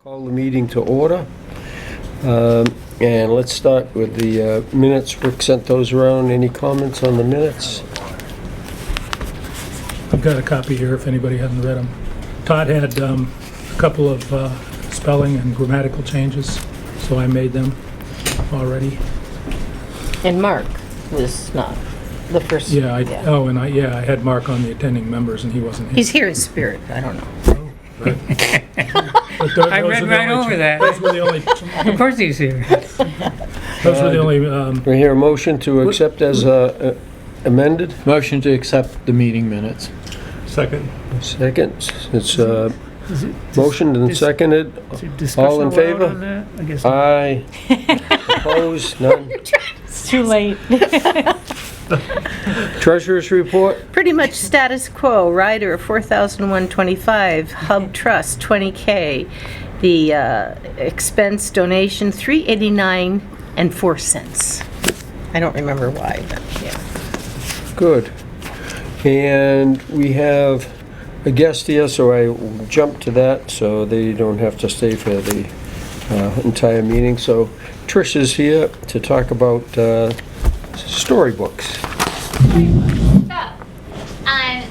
Call the meeting to order. And let's start with the minutes. Rick sent those around. Any comments on the minutes? I've got a copy here if anybody hasn't read them. Todd had a couple of spelling and grammatical changes, so I made them already. And Mark was not the first. Yeah, I had Mark on the attending members and he wasn't here. He's here in spirit, I don't know. I read right over that. Those were the only, Of course he's here. those were the only, We hear a motion to accept as amended. Motion to accept the meeting minutes. second. Second. It's Is it motioned and seconded. is it discussion All in allowed favor? on that? I guess. Aye. Opposed? None. It's too late. Treasurer's report. Pretty much status quo. Rider 4,125. Hub Trust 20K. The expense donation 389 and 4 cents. I don't remember why, but yeah. Good. And we have a guest here, so I will jump to that so they don't have to stay for the entire meeting. So Trish is here to talk about storybooks.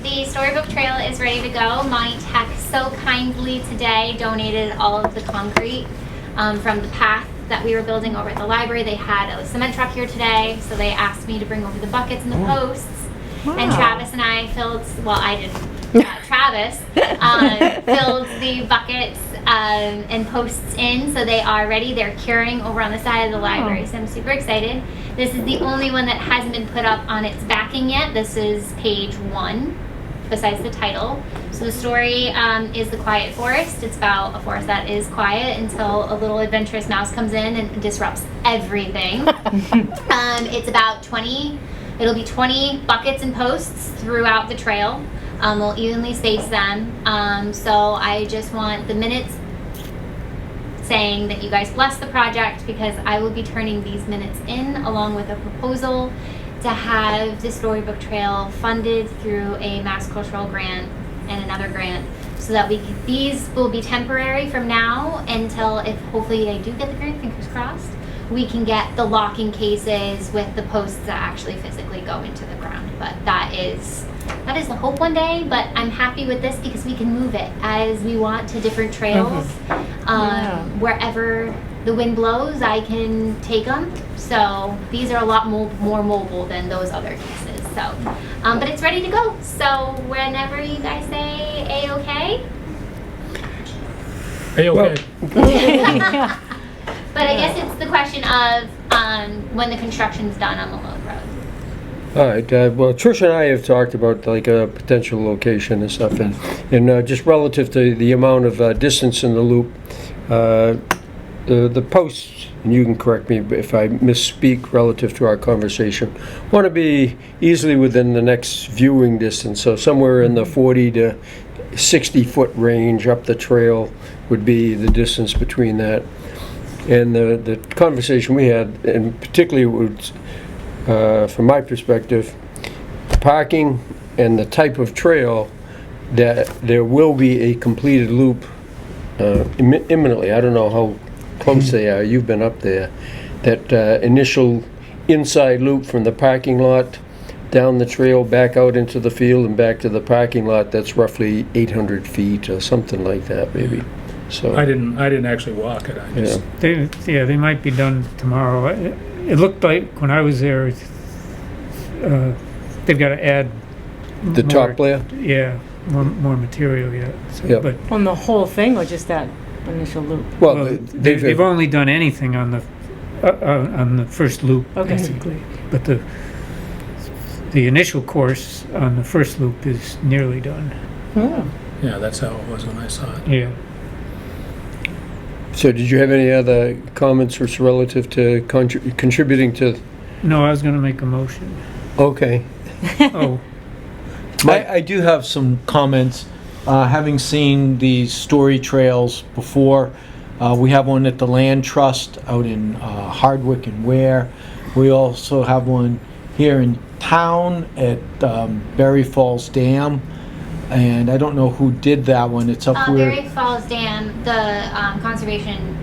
The Storybook Trail is ready to go. Monty Tech so kindly today donated all of the concrete from the path that we were building over at the library. They had a cement truck here today, so they asked me to bring over the buckets and the posts. And Travis and I filled, well, I didn't. Travis filled the buckets and posts in, so they are ready. They're curing over on the side of the library, so I'm super excited. This is the only one that hasn't been put up on its backing yet. This is page 1, besides the title. So the story is The Quiet Forest. It's about a forest that is quiet until a little adventurous mouse comes in and disrupts everything. It's about 20, it'll be 20 buckets and posts throughout the trail. We'll evenly space them. So I just want the minutes saying that you guys bless the project, because I will be turning these minutes in along with a proposal to have the Storybook Trail funded through a Mass Cultural grant and another grant, so that these will be temporary from now until, if hopefully I do get the grant, fingers crossed, we can get the locking cases with the posts that actually physically go into the ground. But that is the hope one day. But I'm happy with this because we can move it as we want to different trails. Wherever the wind blows, I can take them. So these are a lot more mobile than those other cases. So, but it's ready to go. So whenever you guys say A-okay. A-okay. But I guess it's the question of when the construction's done on the Malone Road. All right. Well, Trish and I have talked about like a potential location and stuff, and just relative to the amount of distance in the loop, the posts, and you can correct me if I misspeak relative to our conversation, want to be easily within the next viewing distance. So somewhere in the 40 to 60 foot range up the trail would be the distance between that. And the conversation we had, and particularly was, from my perspective, parking and the type of trail, that there will be a completed loop imminently. I don't know how close they are. You've been up there. That initial inside loop from the parking lot down the trail, back out into the field and back to the parking lot, that's roughly 800 feet or something like that, maybe. So I didn't actually walk it. I just, They might be done tomorrow. It looked like when I was there, they've got to add the more, top layer. Yeah, more material yet. So, Yep. But On the whole thing, or just that initial loop? Well, they've only done anything on the first loop, Okay. basically. But the initial course on the first loop is nearly done. yeah, that's how it was when I saw it. Yeah. So did you have any other comments relative to contributing to? No, I was going to make a motion. Okay. Oh, I do have some comments. Having seen these story trails before, we have one at the Land Trust out in Hardwick and Ware. We also have one here in town at Berry Falls Dam. and I don't know who did that one. It's up where. Berry Falls Dam, the conservation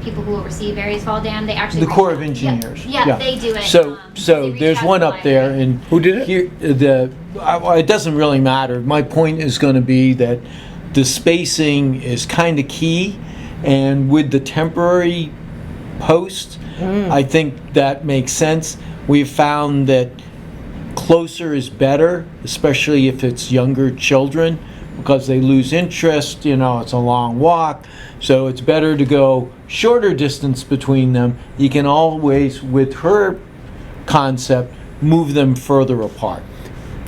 people who oversee Berry Falls Dam, they actually. The Corps of reached out. Engineers. Yeah, they do it. So, They reached there's out to one the up there, library. and Who did it? here, it doesn't really matter. My point is going to be that the spacing is kind of key, and with the temporary posts, I think that makes sense. We've found that closer is better, especially if it's younger children, because they lose interest. It's a long walk, so it's better to go shorter distance between them. You can always, with her concept, move them further apart.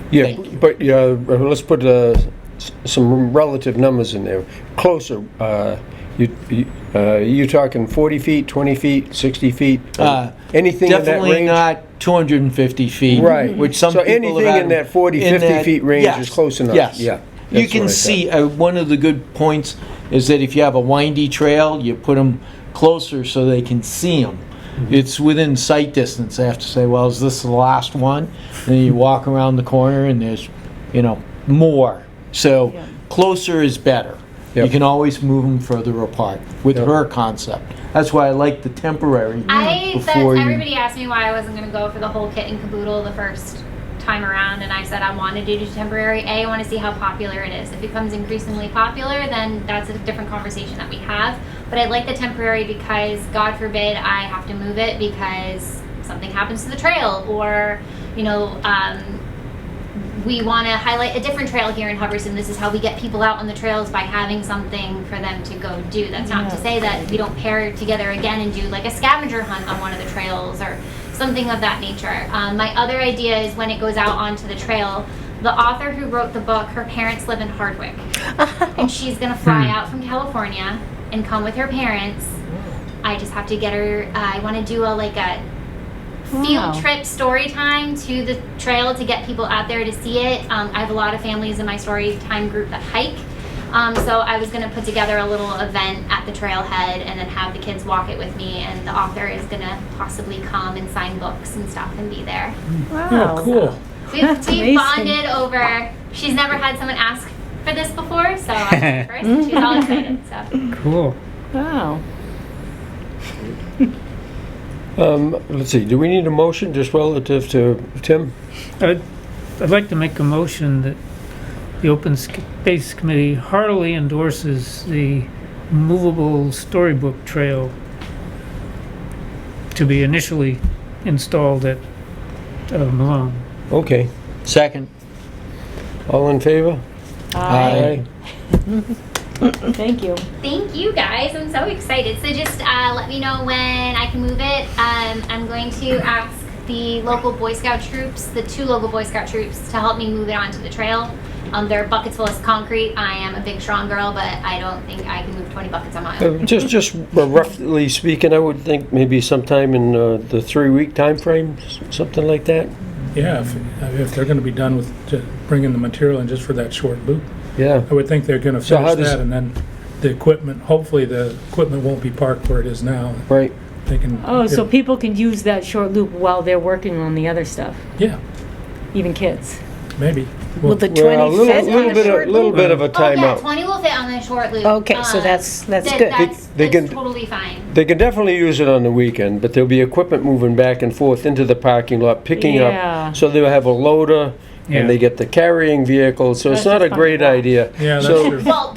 Yeah, Thank you. but let's put some relative numbers in there. Closer, you talking 40 feet, 20 feet, 60 feet? Anything in that Definitely range? not 250 feet. Right. Which some So people anything have in that 40, in 50 that- feet range yes, is close enough. Yes. Yeah. You that's can what I see, one of the good points is that if you have a windy trail, you put them closer so they can see them. Mm-hmm. It's within sight distance. They have to say, well, is this the last one? And then you walk around the corner and there's, more. So Yeah. closer is better. You Yep. can always move them further apart with Yep. her concept. That's why I like the temporary before you. Everybody asked me why I wasn't going to go for the whole kit and caboodle the first time around, and I said I wanted to do temporary. I want to see how popular it is. If it becomes increasingly popular, then that's a different conversation that we have. But I like the temporary because, God forbid, I have to move it because something happens to the trail, or we want to highlight a different trail here in Hubbardston. This is how we get people out on the trails, by having something for them to go do. That's not to say that we don't pair together again and do like a scavenger hunt on one of the trails or something of that nature. My other idea is when it goes out onto the trail, the author who wrote the book, her parents live in Hardwick. And she's going to fly out from California and come with her parents. I just have to get her, I want to do a field Wow. trip story time to the trail to get people out there to see it. I have a lot of families in my story time group that hike. So I was going to put together a little event at the trailhead and then have the kids walk it with me, and the author is going to possibly come and sign books and stuff and be there. Oh, cool. We've amazing. bonded over, she's never had someone ask for this before, so I was the first, and she's all excited. So. Cool. Wow. Let's see, do we need a motion just relative to Tim? I'd like to make a motion that the Open Space Committee heartily endorses the movable storybook trail to be initially installed at Malone. Okay. Second. All in favor? Aye. Thank you. Thank you guys, I'm so excited. So just let me know when I can move it. I'm going to ask the local Boy Scout troops, the 2 local Boy Scout troops, to help me move it onto the trail. They're buckets full of concrete. I am a big, strong girl, but I don't think I can move 20 buckets on my own. Just roughly speaking, I would think maybe sometime in the 3-week time frame, something like that. Yeah, if they're going to be done with bringing the material in just for that short loop, Yeah. I would think they're going to So how finish does- that, and then the equipment, hopefully the equipment won't be parked where it is now. Right. They can. Oh, so people can use that short loop while they're working on the other stuff, Yeah, even kids. maybe. Will the Well, a 20 fit on little the bit, short little loop? bit of a Oh yeah, timeout. 20 will fit on the short loop. Okay, so that's good. That's They can- totally fine. They can definitely use it on the weekend, but there'll be equipment moving back and forth into the parking lot, picking Yeah. up. So they'll have a loader, Yeah. and they get the carrying vehicle, so it's That's not a just fun great to watch. idea. Yeah, that's So- true. Well,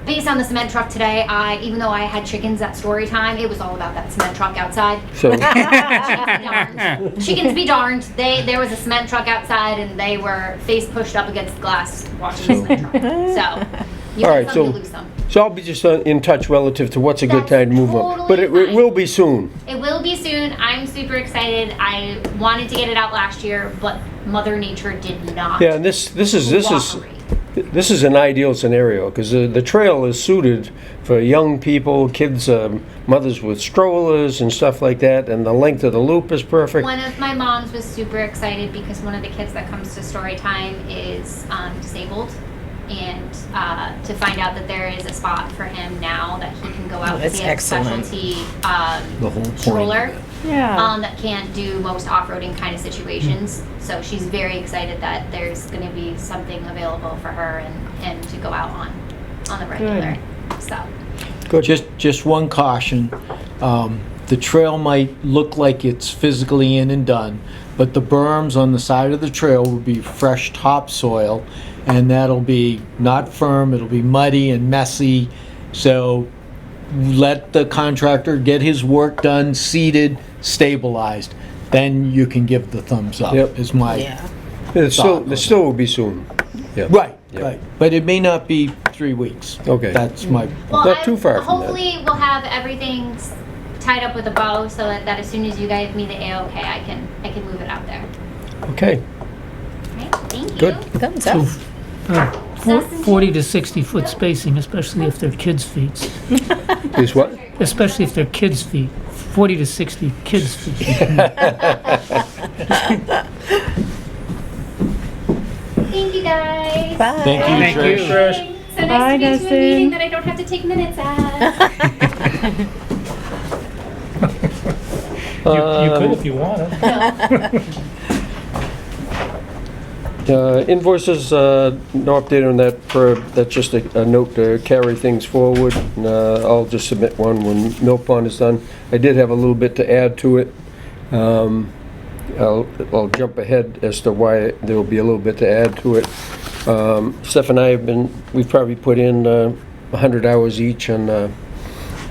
based on the cement truck today, even though I had chickens at story time, it was all about that cement truck outside. So, Chickens be darned. There was a cement truck outside, and they were face pushed up against the glass watching the cement truck. So, you All win right, some, you so- lose some. so I'll be just in touch relative to what's a good That's time to move on. totally But it fine. will be soon. It will be soon. I'm super excited. I wanted to get it out last year, but Mother Nature did not. Yeah, and this is an ideal scenario, because the trail is suited for young people, kids, mothers with strollers and stuff like that, and the length of the loop is perfect. One of my moms was super excited because one of the kids that comes to story time is disabled, and to find out that there is a spot for him now that he can go out Oh, because that's he has a excellent. specialty The whole point. stroller. Yeah. that can't do most off-roading kind of situations. So she's very excited that there's going to be something available for her and him to go out on the regular. So. Just one caution. The trail might look like it's physically in and done, but the berms on the side of the trail will be fresh topsoil, and that'll be not firm, it'll be muddy and messy. So let the contractor get his work done, seeded, stabilized. Then you can give the thumbs up, Yep. is my... It still will be soon. Yeah. Right, Yep. right. But it may not be 3 weeks. Okay. That's my... Well, Not too far from that. hopefully we'll have everything tied up with a bow so that as soon as you give me the A-OK, I can move it out there. Okay, Right? Thank you. good. Thumbs up. 40 to 60 foot spacing, especially if they're kids' feet. Is what? Especially if they're kids' feet. 40 to 60 kids' feet. Thank you guys. Bye. Thank you, Thank Trish. you. So nice Bye, to be to a Dustin. meeting that I don't have to take minutes at. You could if you wanted. Invoices, no update on that, that's just a note to carry things forward. I'll just submit one when Mill Pond is done. I did have a little bit to add to it. I'll jump ahead as to why there will be a little bit to add to it. Steph and I we've probably put in 100 hours each on the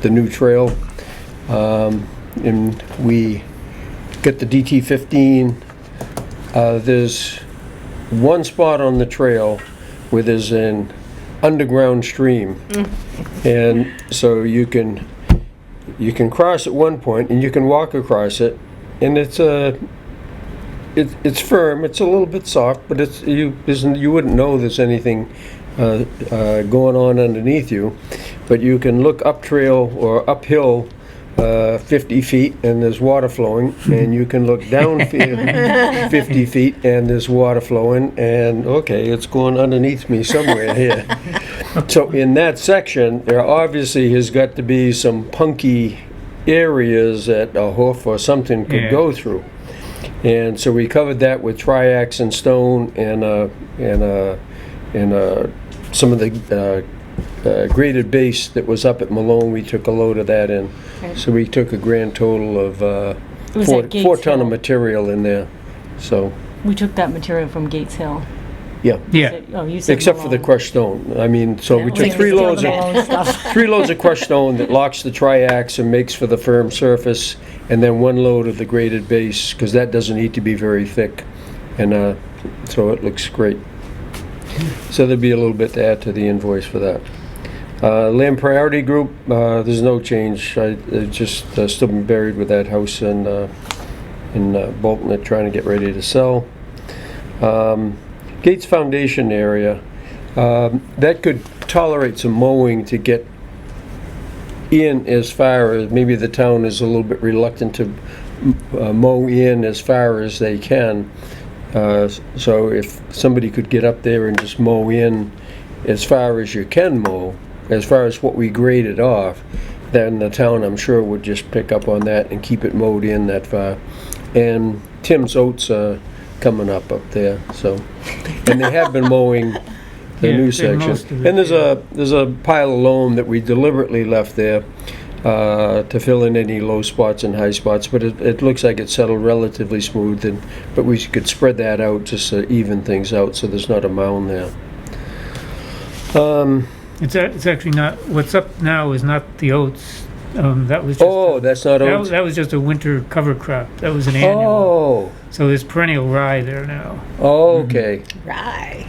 new trail. And we get the DT-15. There's one spot on the trail where there's an underground stream, and so you can cross at one point and you can walk across it, and it's firm. It's a little bit soft, but you wouldn't know there's anything going on underneath you, but you can look up trail or uphill 50 feet and there's water flowing, and you can look down 50 feet and there's water flowing, and okay, it's going underneath me somewhere here. So in that section, there obviously has got to be some punky areas that a hoof or something could go through. And so we covered that with triax and stone and some of the graded base that was up at Malone. We took a load of that in. Okay. So we took a grand total of was four at Gates ton of Hill. material in there. So, We took that material from Gates Hill. yeah. Yeah. Oh, you said Except for the Malone. crushed stone. I mean, so we Yeah, took we three steal loads the of Malone stuff. 3 loads of crushed stone that locks the triax and makes for the firm surface, and then 1 load of the graded base, because that doesn't need to be very thick, and so it looks great. So there'd be a little bit to add to the invoice for that. Land Priority Group, there's no change. It's just still been buried with that house in Bolton. They're trying to get ready to sell. Gates Foundation area, that could tolerate some mowing to get in as far as, maybe the town is a little bit reluctant to mow in as far as they can. So if somebody could get up there and just mow in as far as you can mow, as far as what we graded off, then the town, I'm sure, would just pick up on that and keep it mowed in that far. And Tim's Oats coming up there, so, and they have been mowing the Yeah, new did section. most of it, And there's a pile of loam that we deliberately left there to fill in any low spots and high spots, but it looks like it's settled relatively smooth, but we could spread that out just to even things out so there's not a mound there. It's actually not, what's up now is not the oats. That was just, Oh, that's not oats? that was just a winter cover crop. That was an annual. Oh, So there's perennial rye there now. okay. Right.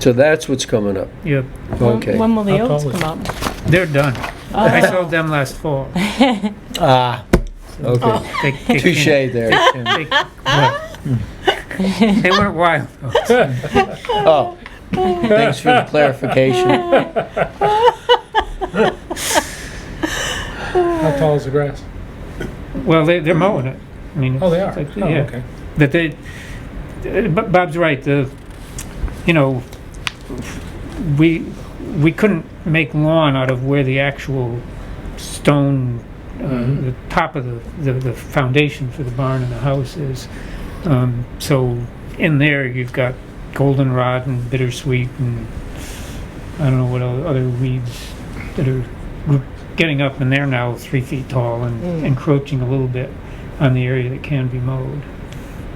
So that's what's coming up. Yep, Okay. When will the How oats tall is come up? they're done. I sold them last fall. Ah, Okay. They touche came- there, Tim. They weren't wild. Oh, thanks for the clarification. How tall is the grass? Well, they're mowing it. I mean, Oh, they are? it's like- Oh, yeah. okay. But but Bob's right. We couldn't make lawn out of where the actual stone the top of the foundation for the barn and the house is. So in there, you've got goldenrod and bittersweet and I don't know what other weeds that are getting up, and they're now 3 feet tall and encroaching a little bit on the area that can be mowed.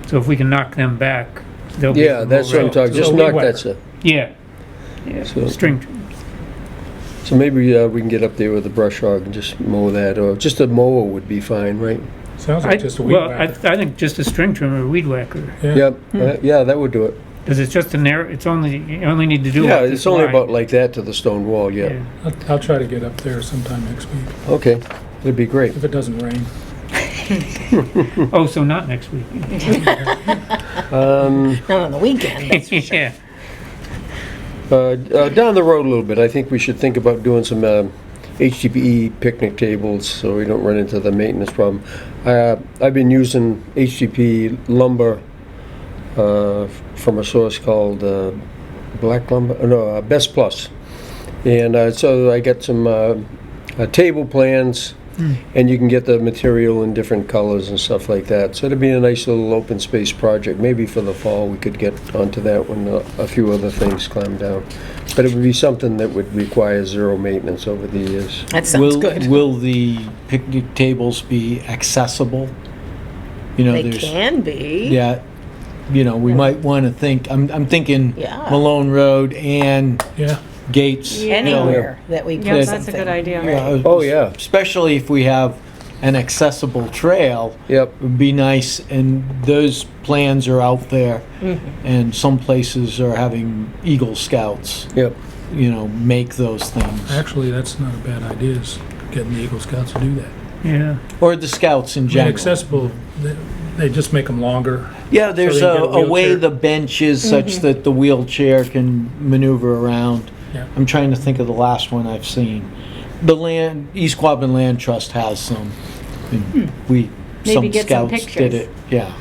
So if we can knock them back, they'll be. Yeah, that's what I'm talking, just So knock weed that whacker. stuff. Yeah. Yeah, So- string. So maybe we can get up there with the brush hog and just mow that, or just a mower would be fine, right? Sounds like just a weed Well, whacker. I think just a string trimmer, or weed whacker, Yeah. Yep, yeah, that would do it. because it's just a narrow, it's only, you only need to do. Yeah, like it's this only line. about like that to the stone wall, yeah. I'll try to get up there sometime next week, Okay, that'd be great. if it doesn't rain. Oh, so not next week. Not on the weekend. Yeah. Down the road a little bit, I think we should think about doing some HDPE picnic tables so we don't run into the maintenance problem. I've been using HDPE lumber from a source called Black Lumber, no, Best Plus. And so I got some table plans, and you can get the material in different colors and stuff like that. So it'd be a nice little open space project. Maybe for the fall we could get onto that when a few other things climb down. But it would be something that would require zero maintenance over the years. That sounds good. Will the picnic tables be accessible? You know, They can be. Yeah, you know, we might want to think, I'm thinking Yeah. Malone Road and Yeah, Gates. you know, Anywhere that we Yeah, put that's a something. good idea. Oh, yeah. Especially if we have an accessible trail. Yep. It would be nice, and those plans are out there, and some places are having Eagle Scouts, Yep. you know, make those things. actually, that's not a bad idea, is getting the Eagle Scouts to do that. Yeah. Or the Scouts in I mean, general. accessible, they just make them longer. Yeah, there's So they get a a way wheelchair. the bench is such that the wheelchair can maneuver around. Yeah. I'm trying to think of the last one I've seen. The East Quabbin Land Trust has some. And Maybe some get some scouts pictures. did it, yeah.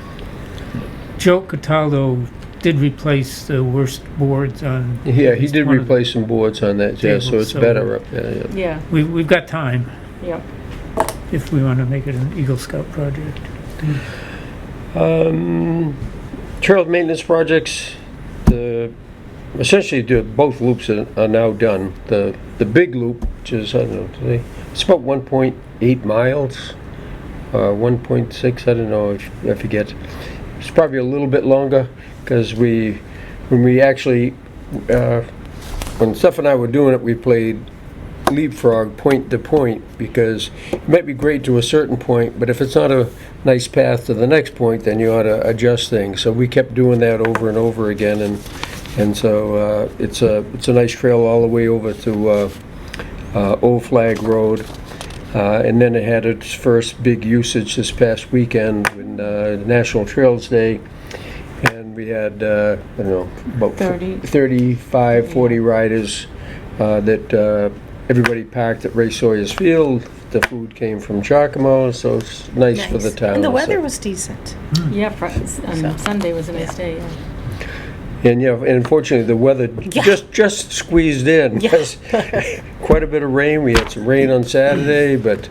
Joe Cataldo did replace the worst boards on. Yeah, at he least did one of the- replace some boards on that, yeah, so tables, it's so- better up there, yeah. Yeah, We've got time yep. if we want to make it an Eagle Scout project. Trail maintenance projects, essentially both loops are now done. The big loop, which is, I don't know, today, it's about 1.8 miles, 1.6, I don't know, I forget. It's probably a little bit longer, because when Steph and I were doing it, we played leapfrog point to point, because it might be great to a certain point, but if it's not a nice path to the next point, then you ought to adjust things. So we kept doing that over and over again, and so it's a nice trail all the way over to Old Flag Road, and then it had its first big usage this past weekend when National Trails Day, and we had I don't know, about 35, 40 riders that everybody parked at Ray Sawyer's Field. The food came from Giacomo, so it's nice for the town. And the weather so. was decent. Yeah, Sunday was a nice day, yeah. And yeah, and unfortunately, the weather Yeah. just squeezed in. Yeah. Yes. Quite a bit of rain. We had some rain on Saturday, but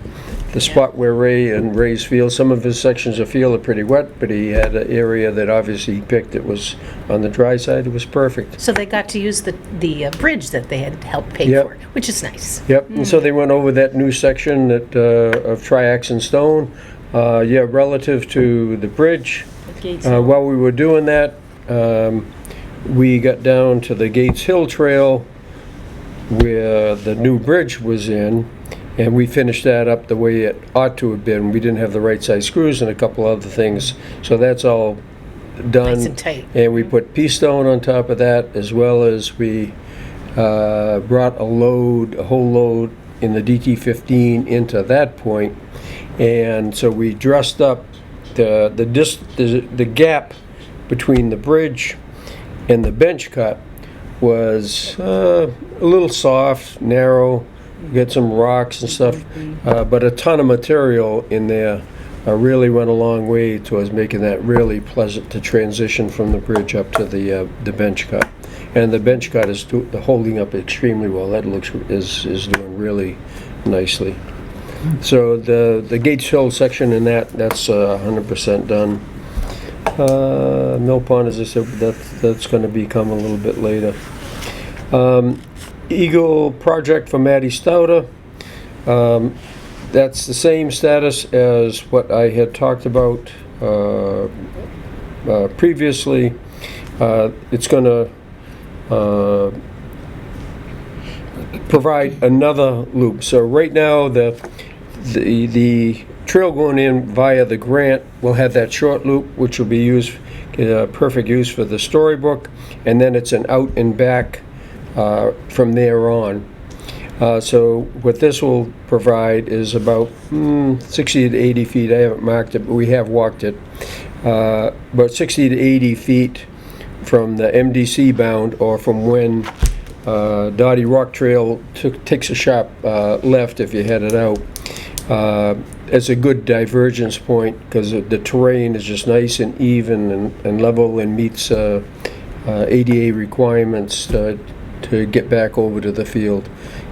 the spot where Ray's field, some of his sections of field are pretty wet, but he had an area that obviously he picked that was on the dry side. It was perfect. So they got to use the bridge that they had helped pay Yep. for, which is nice. Yep. And so they went over that new section that of Triax and Stone. Relative to the bridge. Gates. While we were doing that, we got down to the Gates Hill Trail where the new bridge was in, and we finished that up the way it ought to have been. We didn't have the right size screws and a couple other things, so that's all done. Nice and tight. And we put pea stone on top of that, as well as we brought a whole load in the DT-15 into that point, and so we dressed up the gap between the bridge and the bench cut was a little soft, narrow. We got some rocks and stuff, but a ton of material in there really went a long way towards making that really pleasant to transition from the bridge up to the bench cut. And the bench cut is holding up extremely well. That is doing really nicely. So the Gates Hill section in that's 100% done. Mill Pond, as I said, that's going to become a little bit later. Eagle project for Matty Stouter. That's the same status as what I had talked about previously. It's going to provide another loop. So right now the trail going in via the grant will have that short loop, which will be used, perfect use for the storybook, and then it's an out and back from there on. So what this will provide is about 60 to 80 feet. I haven't marked it, but we have walked it. About 60 to 80 feet from the MDC bound, or from when Dottie Rock Trail takes a sharp left if you head it out. It's a good divergence point because the terrain is just nice and even and level, and meets ADA requirements to get back over to the field.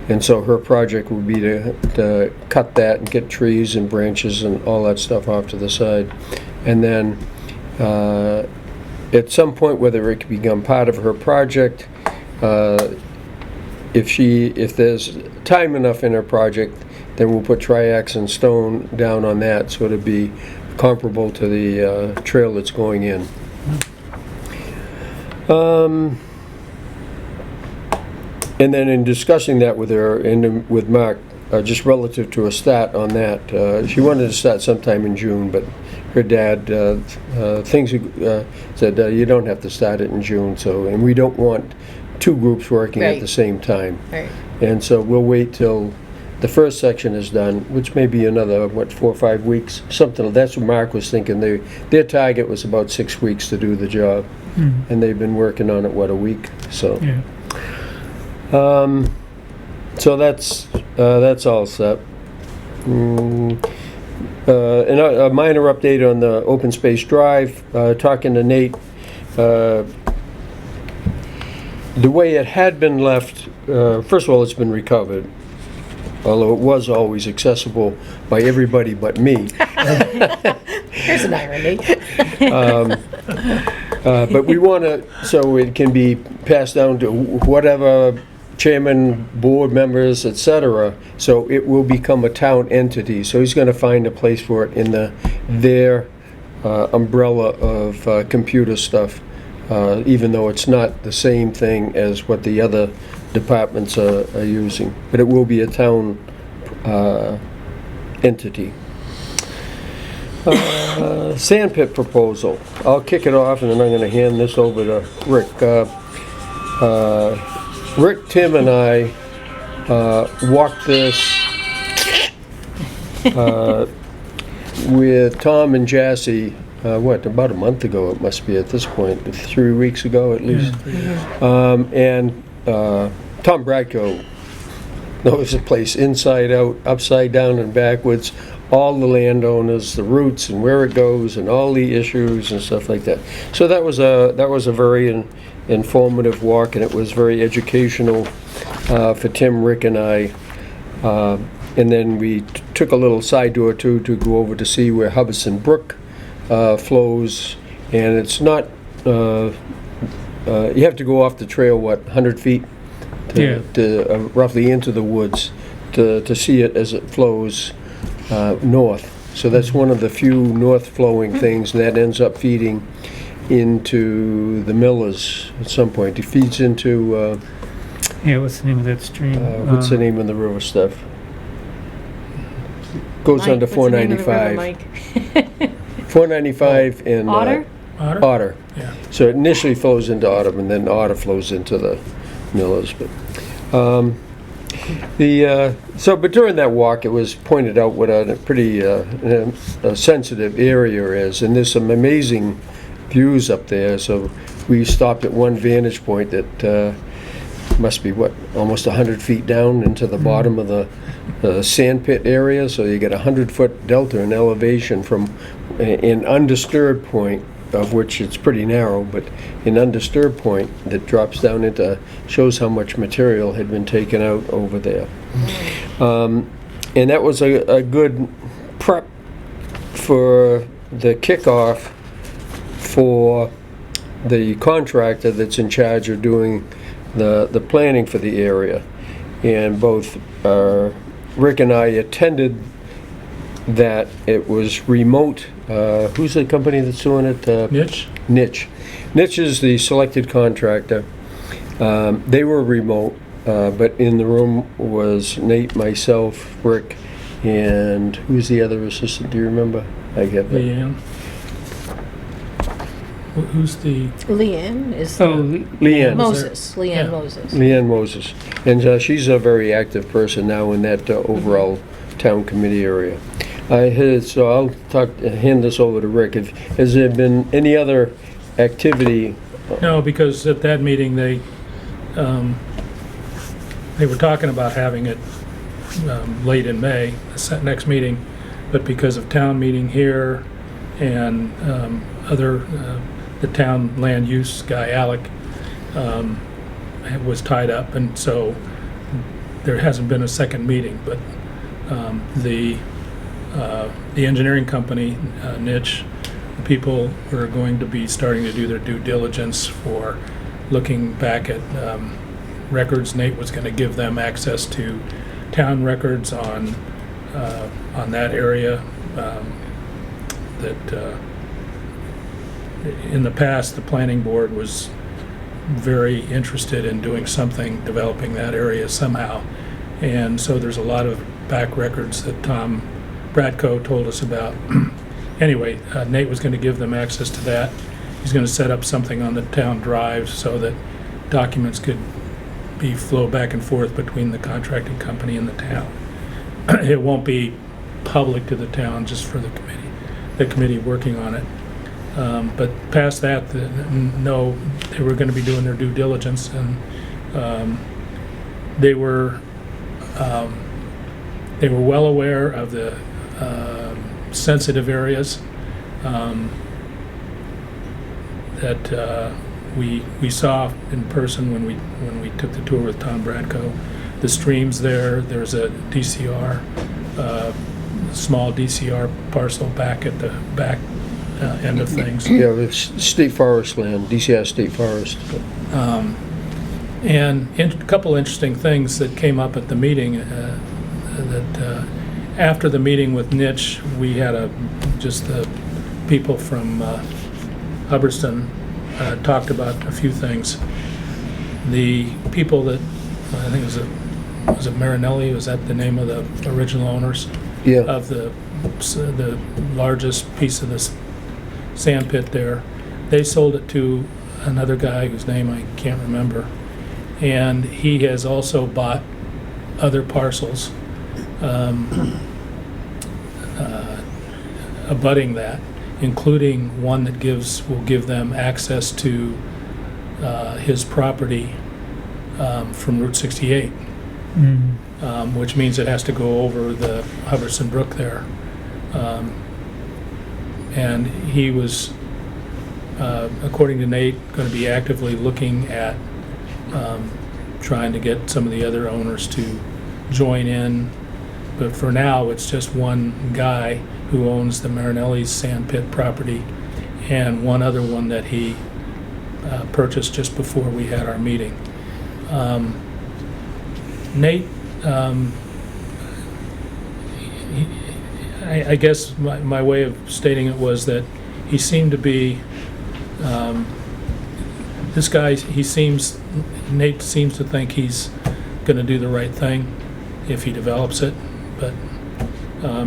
And so her project would be to cut that and get trees and branches and all that stuff off to the side. And then at some point, whether it could become part of her project, if there's time enough in her project, then we'll put triax and stone down on that, so it'll be comparable to the trail that's going in. And then in discussing that with her and with Mark, just relative to a start on that, she wanted to start sometime in June, but her dad said you don't have to start it in June. So, and we don't want two groups working at the same time. Right. And so we'll wait till the first section is done, which may be another, 4 or 5 weeks, something. That's what Mark was thinking. Their target was about 6 weeks to do the job, and they've been working on it, a week. So, Yeah. so that's all set. And a minor update on the open space drive. Talking to Nate, the way it had been left. First of all, it's been recovered, although it was always accessible by everybody but me. Here's an irony. But we want to, so it can be passed down to whatever chairman, board members, etc. So it will become a town entity. So he's going to find a place for it in their umbrella of computer stuff, even though it's not the same thing as what the other departments are using. But it will be a town entity. Sand pit proposal. I'll kick it off, and then I'm going to hand this over to Rick. Rick, Tim, and I walked this with Tom and Jassy, about a month ago it must be at this point, 3 weeks ago at least. And Tom Bradko knows the place inside out, upside down and backwards, all the landowners, the routes and where it goes and all the issues and stuff like that. So that was a very informative walk, and it was very educational for Tim, Rick, and I. And then we took a little side tour too to go over to see where Hubbardson Brook flows, and it's not. You have to go off the trail 100 feet to roughly into the woods to see it as it flows north. So that's one of the few north flowing things, and that ends up feeding into the Millers at some point. It feeds into What's the name of that stream? what's the name of the river stuff? Goes Mike, under what's the name of the river, 495. Mike? 495 and Otter? Otter. Yeah. So it initially flows into Otter, and then Otter flows into the Millers. But but during that walk, it was pointed out what a pretty sensitive area is, and there's some amazing views up there. So we stopped at one vantage point that must be almost 100 feet down into the bottom of the sand pit area. So you get a 100-foot delta in elevation from an undisturbed point, of which it's pretty narrow, but an undisturbed point that drops down into, shows how much material had been taken out over there. And that was a good prep for the kickoff for the contractor that's in charge of doing the planning for the area. And both Rick and I attended that. It was remote. Who's the company that's doing it? Niche? Niche. Niche is the selected contractor. They were remote, but in the room was Nate, myself, Rick, and who's the other assistant? Do you remember? I get that. Leanne? Who's the, Leanne is So, Leanne. Moses, Yeah. Leanne Moses. Leanne Moses. And she's a very active person now in that overall town committee area. So I'll hand this over to Rick. Has there been any other activity? no, because at that meeting, they were talking about having it late in May, the next meeting, but because of town meeting here and the town land use guy, Alec, was tied up, and so there hasn't been a second meeting, but the engineering company, Niche, the people who are going to be starting to do their due diligence for looking back at records. Nate was going to give them access to town records on that area. That in the past, the planning board was very interested in doing something, developing that area somehow. And so there's a lot of back records that Tom Bradco told us about. Anyway, Nate was going to give them access to that. He's going to set up something on the town drive so that documents could be flow back and forth between the contracting company and the town. It won't be public to the town, just for the committee working on it. But past that, no, they were going to be doing their due diligence, and they were well aware of the sensitive areas that we saw in person when we took the tour with Tom Bradco. The streams there. There's a DCR, small DCR parcel back at the back end of things. Yeah, it's state forest land, DCI State Forest. And a couple interesting things that came up at the meeting. That after the meeting with Niche, we had just the people from Hubbardston talked about a few things. The people that I think was it Marinelli? Was that the name of the original owners? Yeah. Of the largest piece of this sand pit there. They sold it to another guy whose name I can't remember, and he has also bought other parcels abutting that, including one that will give them access to his property from Route 68. Which means it has to go over the Hubbardston Brook there. And he was, according to Nate, going to be actively looking at trying to get some of the other owners to join in. But for now, it's just one guy who owns the Marinelli's sand pit property and one other one that he purchased just before we had our meeting. Nate, I guess my way of stating it was that he seemed to be, this guy, Nate seems to think he's going to do the right thing if he develops it, but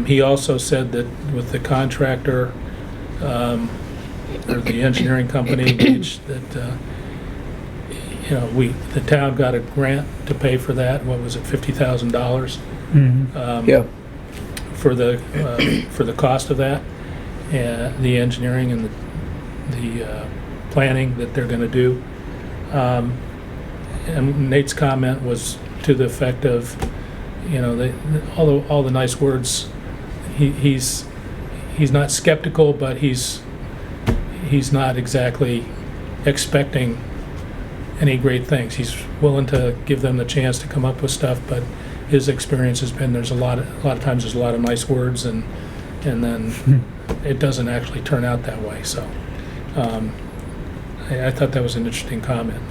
he also said that with the contractor, or the engineering company, that the town got a grant to pay for that. What was it, $50,000? Yeah. For the cost of that, the engineering and the planning that they're going to do. And Nate's comment was to the effect of, all the nice words. He's not skeptical, but he's not exactly expecting any great things. He's willing to give them the chance to come up with stuff, but his experience has been there's a lot of times there's a lot of nice words and then it doesn't actually turn out that way. So I thought that was an interesting comment.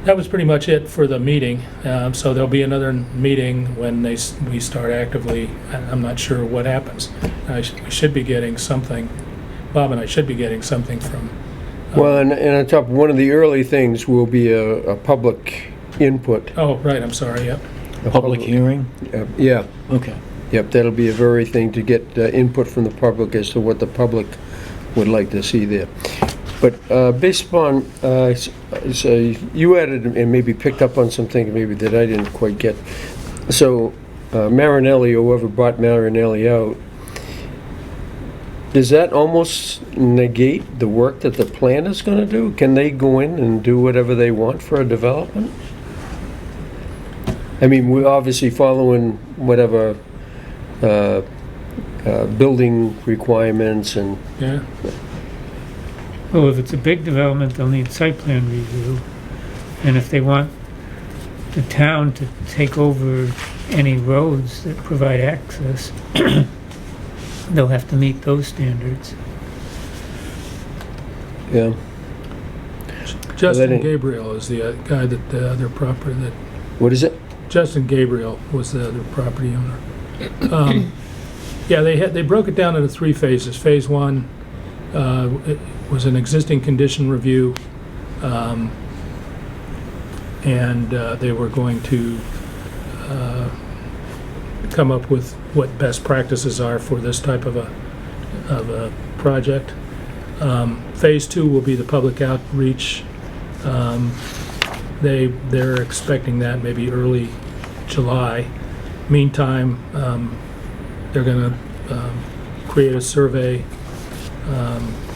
That was pretty much it for the meeting. So there'll be another meeting when we start actively. I'm not sure what happens. We should be getting something. Bob and I should be getting something from. Well, and on top, one of the early things will be a public input. Oh, right. I'm sorry. Yep. A Public hearing? Yeah. Okay. Yep, that'll be a very thing to get input from the public as to what the public would like to see there. But based upon, so you added and maybe picked up on some things maybe that I didn't quite get. So Marinelli, or whoever bought Marinelli out, does that almost negate the work that the planner's going to do? Can they go in and do whatever they want for a development? I mean, we're obviously following whatever building requirements and... Yeah. Well, if it's a big development, they'll need site plan review. And if they want the town to take over any roads that provide access, they'll have to meet those standards. Yeah. Justin ain't- Gabriel is the guy that the other property that. What is it? Justin Gabriel was the other property owner. Yeah, they broke it down into 3 phases. Phase 1 it was an existing condition review, and they were going to come up with what best practices are for this type of a project. Phase 2 will be the public outreach. They're expecting that maybe early July. Meantime, they're going to create a survey.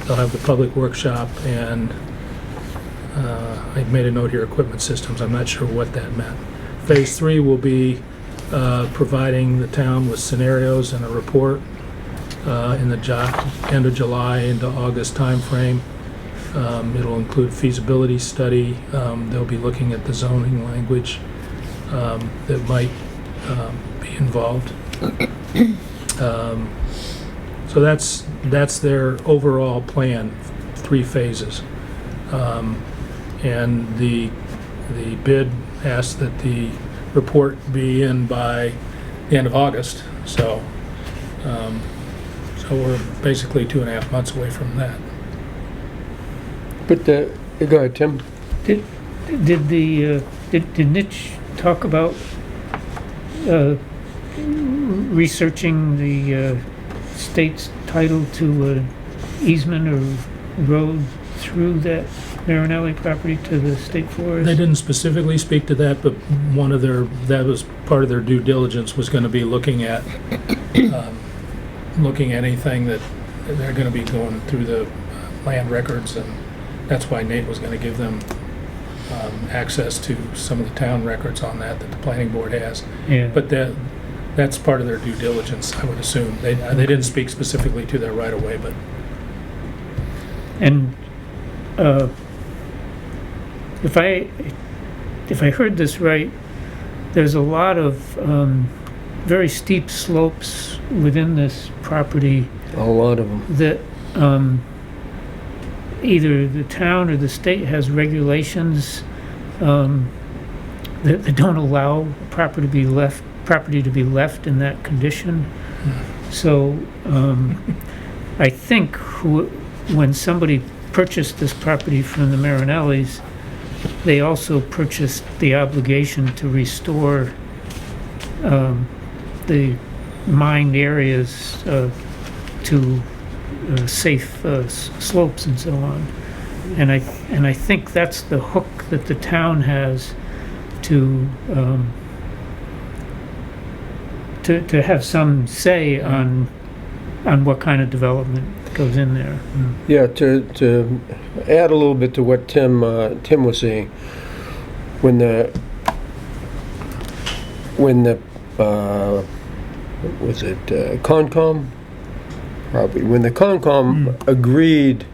They'll have the public workshop, and I made a note here, equipment systems. I'm not sure what that meant. Phase 3 will be providing the town with scenarios and a report in the end of July into August timeframe. It'll include feasibility study. They'll be looking at the zoning language that might be involved. So that's their overall plan, 3 phases. And the bid asked that the report be in by the end of August. So we're basically 2.5 months away from that. But, go ahead, Tim. Did Nitch talk about researching the state's title to an easement or road through that Marinelli property to the state forest? They didn't specifically speak to that, but that was part of their due diligence, was going to be looking at anything that they're going to be going through the land records, and that's why Nate was going to give them access to some of the town records on that the planning board has. Yeah. But that's part of their due diligence, I would assume. They didn't speak specifically to that right away, but And if I heard this right, there's a lot of very steep slopes within this property A lot of them. that either the town or the state has regulations that don't allow property to be left in that condition. So I think when somebody purchased this property from the Marinellis, they also purchased the obligation to restore the mined areas to safe slopes and so on. And I think that's the hook that the town has to have some say on what kind of development goes in there. Yeah, to add a little bit to what Tim was saying, when the was it Concom? Probably when the Concom agreed,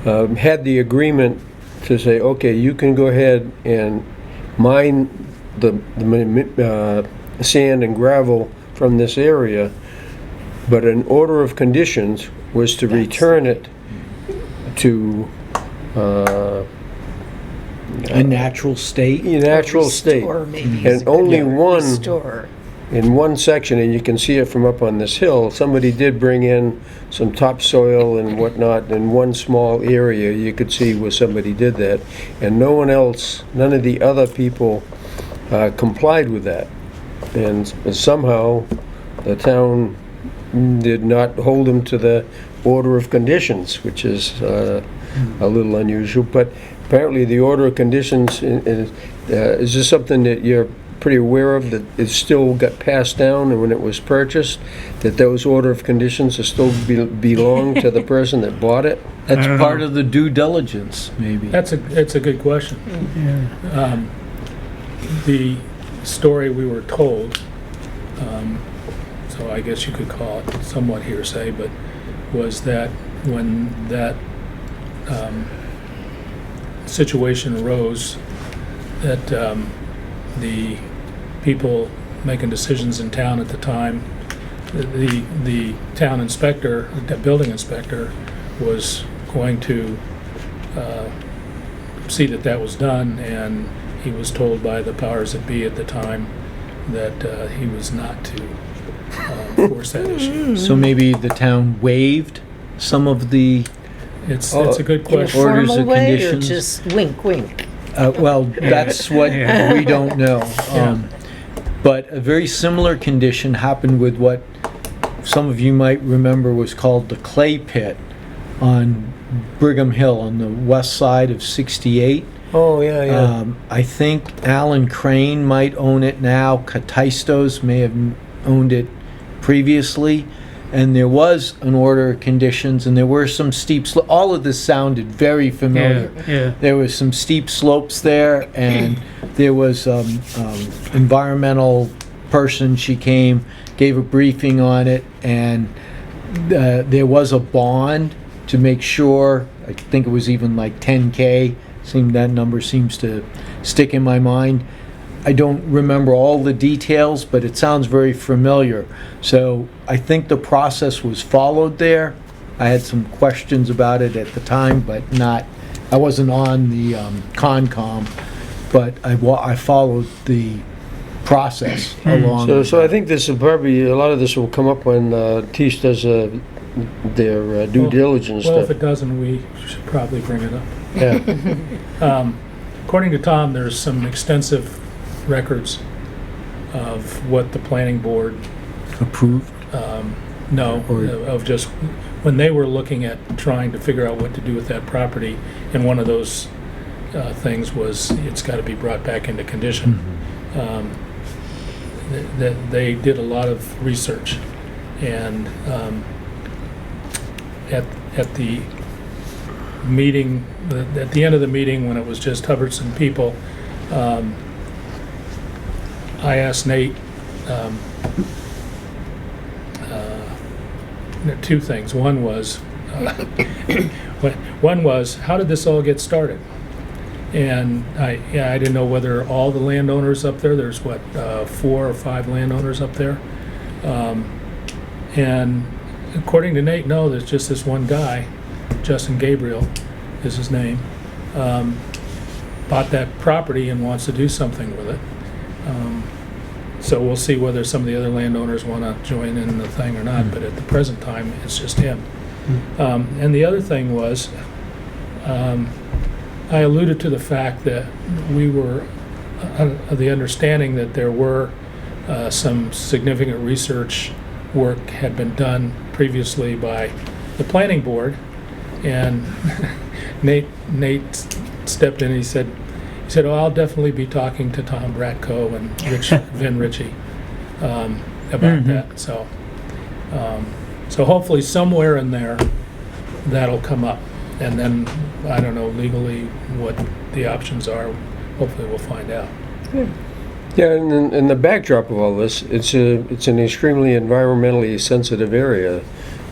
had the agreement to say, okay, you can go ahead and mine sand and gravel from this area, but an order of conditions was to return it to A natural state. natural state. Restore, maybe, is And a good only word. one, Restore. in one section, and you can see it from up on this hill, somebody did bring in some topsoil and whatnot in one small area. You could see where somebody did that. And no one else, none of the other people complied with that. And somehow the town did not hold them to the order of conditions, which is a little unusual. But apparently the order of conditions, is this something that you're pretty aware of, that it still got passed down and when it was purchased, that those order of conditions are still belong to the person that bought it? That's I don't part know. of the due diligence, maybe. That's a good question. Yeah. The story we were told, so I guess you could call it somewhat hearsay, but was that when that situation arose, that the people making decisions in town at the time, the town inspector, the building inspector, was going to see that that was done, and he was told by the powers that be at the time that he was not to force that issue. So maybe the town waived some of the, It's a good In a question. Orders formal and way, or conditions. just wink, wink? well, that's what Yeah. we don't know. But a very similar condition happened with what some of you might remember was called the clay pit on Brigham Hill on the west side of 68. Oh, yeah. I think Alan Crane might own it now. Catistos may have owned it previously. And there was an order of conditions, and there were some steep slopes. All of this sounded very familiar. Yeah. There was some steep slopes there, and there was environmental person. She came, gave a briefing on it, and there was a bond to make sure. I think it was even like 10K. That number seems to stick in my mind. I don't remember all the details, but it sounds very familiar. So I think the process was followed there. I had some questions about it at the time, but I wasn't on the Concom, but I followed the process along. So I think this will probably, a lot of this will come up when TIS does their due diligence Well, if stuff. it doesn't, we should probably bring it up. Yeah. According to Tom, there's some extensive records of what the planning board, Approved. of just, when they were looking at trying to figure out what to do with that property, and one of those things was, it's got to be brought back into condition. That they did a lot of research, and at the meeting, at the end of the meeting, when it was just Hubbardson people, I asked Nate two things. One was, how did this all get started? And I didn't know whether all the landowners up there, there's 4 or 5 landowners up there. And according to Nate, no, there's just this one guy, Justin Gabriel is his name, bought that property and wants to do something with it. So we'll see whether some of the other landowners want to join in the thing or not, but at the present time, it's just him. And the other thing was, I alluded to the fact that we were of the understanding that there were some significant research work had been done previously by the planning board, and Nate stepped in and he said, oh, I'll definitely be talking to Tom Bratko and Vin Ritchie about that. So hopefully somewhere in there that'll come up, and then I don't know legally what the options are. Hopefully we'll find out. Yeah, and in the backdrop of all this, it's an extremely environmentally sensitive area.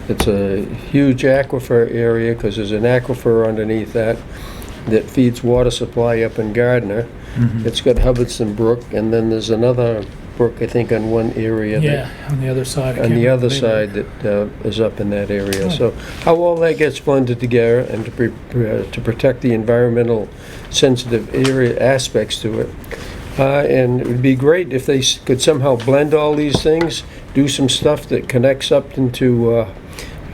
It's a huge aquifer area because there's an aquifer underneath that. that feeds water supply up in Gardner. It's got Hubbardston Brook, and then there's another brook, I think, on one area. Yeah, on the other side. I On can't the other remember side that is up in that area. So how all that gets blended together and to protect the environmental sensitive area aspects to it. And it would be great if they could somehow blend all these things, do some stuff that connects up into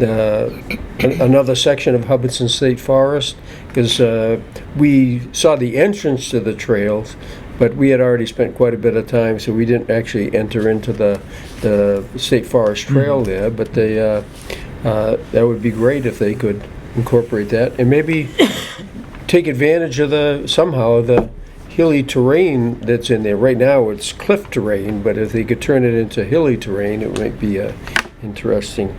another section of Hubbardston State Forest, because we saw the entrance to the trails, but we had already spent quite a bit of time, so we didn't actually enter into the State Forest Trail there, but they, that would be great if they could incorporate that, and maybe take advantage of the hilly terrain that's in there. Right now, it's cliff terrain, but if they could turn it into hilly terrain, it might be interesting.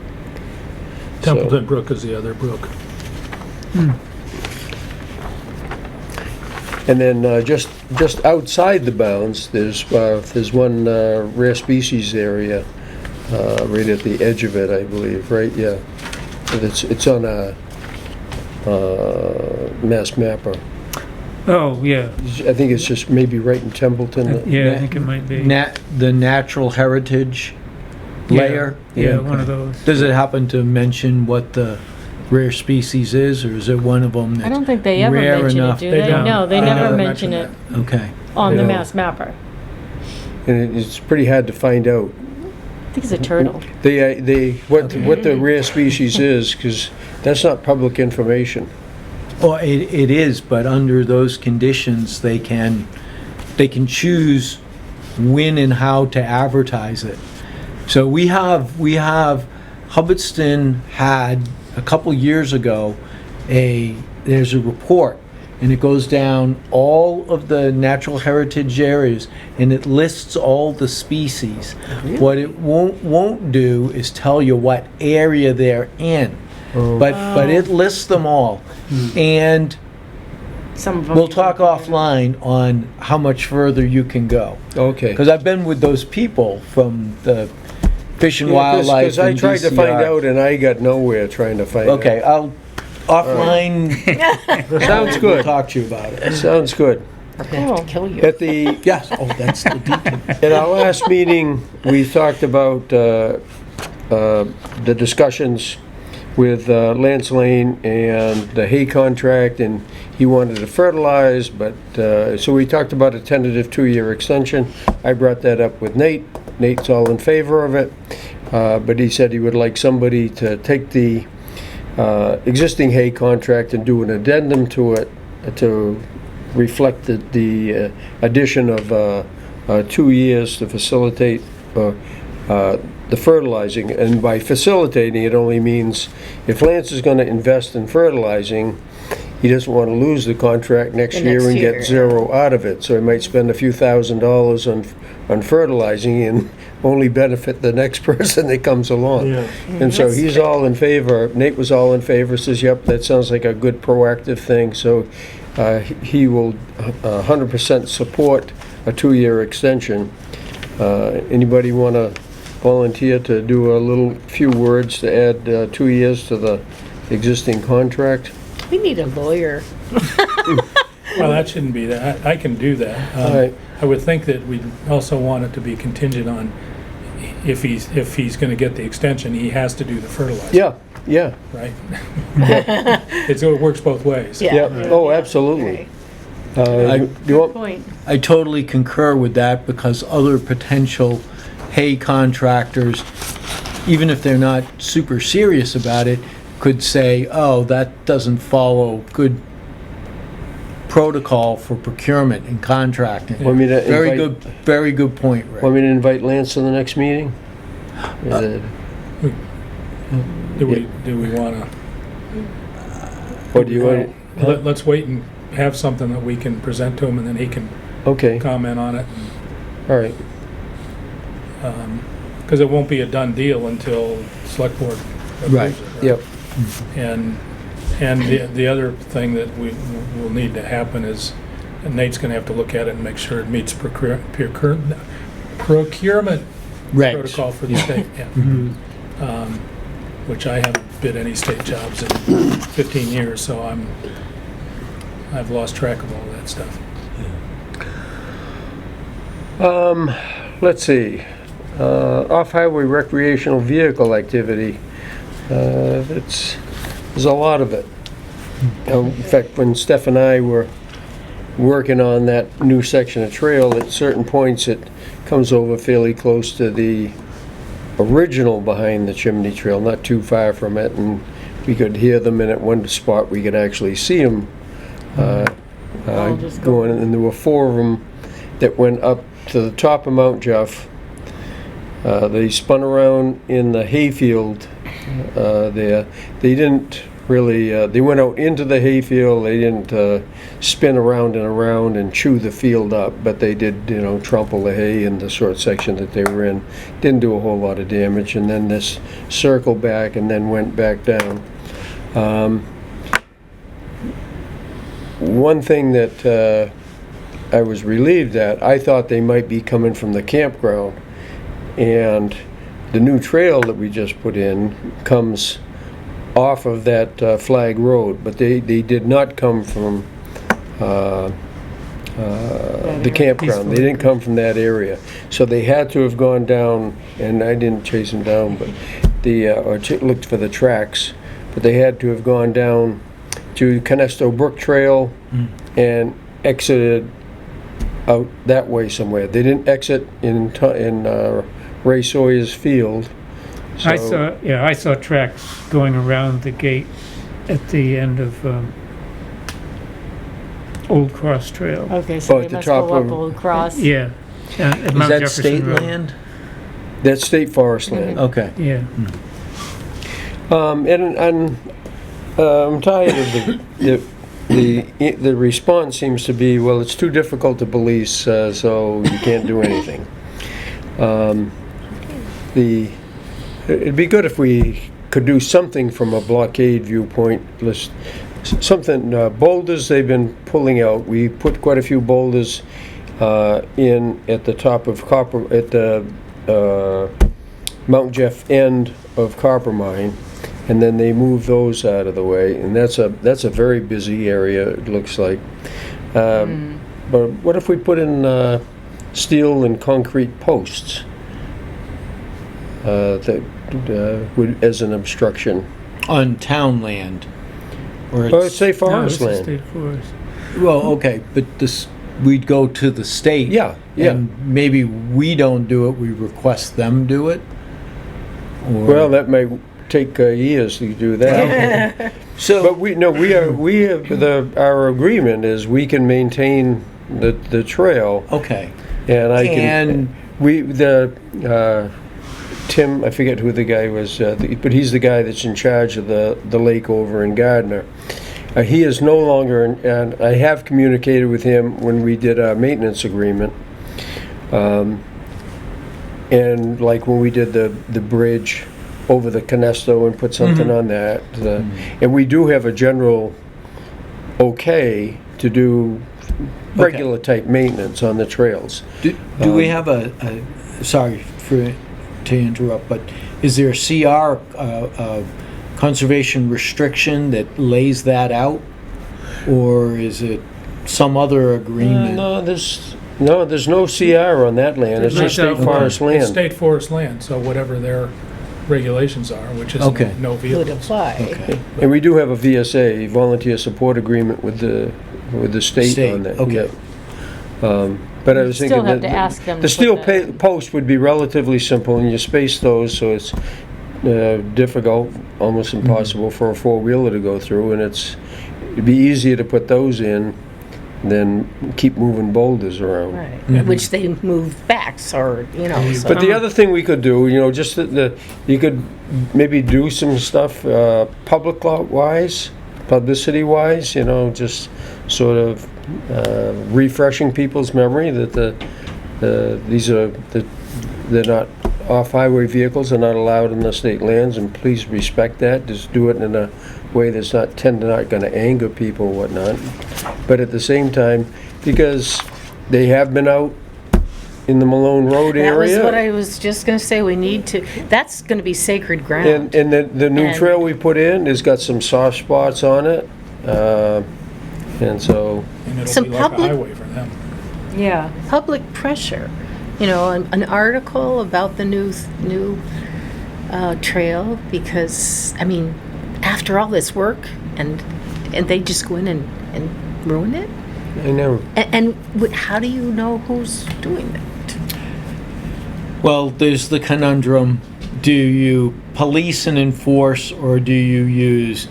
Templeton Brook is the other brook. And then just outside the bounds, there's one rare species area right at the edge of it, I believe. Right? Yeah, it's on a Mass Mapper. Oh, yeah. I think it's just maybe right in Templeton. Yeah, I think it might be. The natural heritage layer? Yeah, one of those. Does it happen to mention what the rare species is, or is it one of them that's I don't think they ever rare mention enough? it, do They they? don't. No, they They never never mention mention it Okay. on the Yeah. Mass Mapper. And it's pretty hard to find out. I think it's a turtle. What the rare species is, because that's not public information. Well, it is, but under those conditions, they can choose when and how to advertise it. So we have Hubbardston had a couple years ago there's a report, and it goes down all of the natural heritage areas, and it lists all the species. What it won't do is tell you what area they're in, but it lists them all. And Some of them. we'll talk offline on how much further you can go. Okay. Because I've been with those people from the Fish and Wildlife Because I and tried to find DCR. out and I got nowhere trying to find out. Okay, I'll offline. Sounds We'll good. talk to you about it. Sounds good. Oh. Kill you. At the Yes. Oh, that's the detail. At our last meeting, we talked about the discussions with Lance Lane and the hay contract, and he wanted to fertilize, but, so we talked about a tentative 2-year extension. I brought that up with Nate. Nate's all in favor of it, but he said he would like somebody to take the existing hay contract and do an addendum to it to reflect the addition of 2 years to facilitate the fertilizing. And by facilitating, it only means if Lance is going to invest in fertilizing, he doesn't want to lose the contract next The year next and year. get zero out of it. So he might spend a few $1,000s on fertilizing and only benefit the next person that comes along. And so he's all in favor. Nate was all in favor, says, yep, that sounds like a good proactive thing. So he will 100% support a 2-year extension. Anybody want to volunteer to do a few words to add 2 years to the existing contract? We need a lawyer. Well, that shouldn't be that. I can do that. All right. I would think that we'd also want it to be contingent on if he's going to get the extension, he has to do the fertilizer. Yeah, Right? It works both ways. yeah. Oh, absolutely. You want- Point. I totally concur with that, because other potential hay contractors, even if they're not super serious about it, could say, oh, that doesn't follow good protocol for procurement and contracting. Want me to Very good point, Rick. Want me to invite Lance to the next meeting? Do we want to? Or do you want? Let's wait and have something that we can present to him, and then he can Okay, comment on it. all right. Because it won't be a done deal until select board approves Right. it. Yep. And the other thing that we will need to happen is, and Nate's going to have to look at it and make sure it meets procurement Regs. protocol for the state. Yeah. Which I haven't bid any state jobs in 15 years, so I've lost track of all that stuff. Let's see, off-highway recreational vehicle activity, there's a lot of it. In fact, when Steph and I were working on that new section of trail, at certain points it comes over fairly close to the original behind the Chimney Trail, not too far from it, and we could hear them, and at one spot we could actually see them going, and there were 4 of them that went up to the top of Mount Jeff. They spun around in the hayfield there. They didn't really, they went out into the hayfield. They didn't spin around and around and chew the field up, but they did, trample the hay in the short section that they were in. Didn't do a whole lot of damage, and then this circled back and then went back down. One thing that I was relieved at, I thought they might be coming from the campground, and the new trail that we just put in comes off of that flag road, but they did not come from the campground. They didn't come from that area, so they had to have gone down, and I didn't chase them down, but looked for the tracks, but they had to have gone down to Canesto Brook Trail and exited out that way somewhere. They didn't exit in Ray Sawyer's field. So I saw tracks going around the gate at the end of Old Cross Trail. Okay, so at they the must top go up of- Old Cross. Yeah. At Is Mount that Jefferson state Road. land? That's state forest land. Okay. Yeah. And I'm tired of the response seems to be, well, it's too difficult to police, so you can't do anything. It'd be good if we could do something from a blockade viewpoint. Something, boulders they've been pulling out. We put quite a few boulders in at the top of at the Mount Jeff end of Coppermine, and then they move those out of the way, and that's a very busy area, it looks like. But what if we put in steel and concrete posts that would, as an obstruction? On town land? Or Or say No, forest it's a land. state forest. well, okay, but we'd go to the state. Yeah. And maybe we don't do it, we request them do it? Or- Well, that may take years to do that. But So, our agreement is we can maintain the trail, okay. and I And- can, Tim, I forget who the guy was, but he's the guy that's in charge of the lake over in Gardner. He is no longer, and I have communicated with him when we did our maintenance agreement. And like when we did the bridge over the Canesto and put something on that. And we do have a general okay to do regular type maintenance on the trails. do we have sorry to interrupt, but is there a CR, conservation restriction that lays that out? Or is it some other agreement? No, there's no CR on that land. It's just state forest It's land. state forest land, so whatever their regulations are, which is Okay. no Would vehicles. apply. Okay. And we do have a VSA, volunteer support agreement with the state on that. Okay. Yeah. But I was Still thinking have that to ask them the to steel put that- post would be relatively simple, and you space those so it's difficult, almost impossible for a four-wheeler to go through, and it'd be easier to put those in than keep moving boulders around. Right, which they move back, so. But the other thing we could do, just you could maybe do some stuff publicity-wise, just sort of refreshing people's memory that they're not off-highway vehicles, are not allowed in the state lands, and please respect that. Just do it in a way that's not going to anger people and whatnot. But at the same time, because they have been out in the Malone Road That was area. what I was just gonna say, that's gonna be sacred ground. And the new And- trail we put in has got some soft spots on it. And so, And it'll Some be like a public- highway for them. Yeah. Public pressure, you know, an article about the new trail, because, I mean, after all this work, and they just go in and ruin it? I know. And how do you know who's doing that? Well, there's the conundrum. Do you police and enforce, or do you use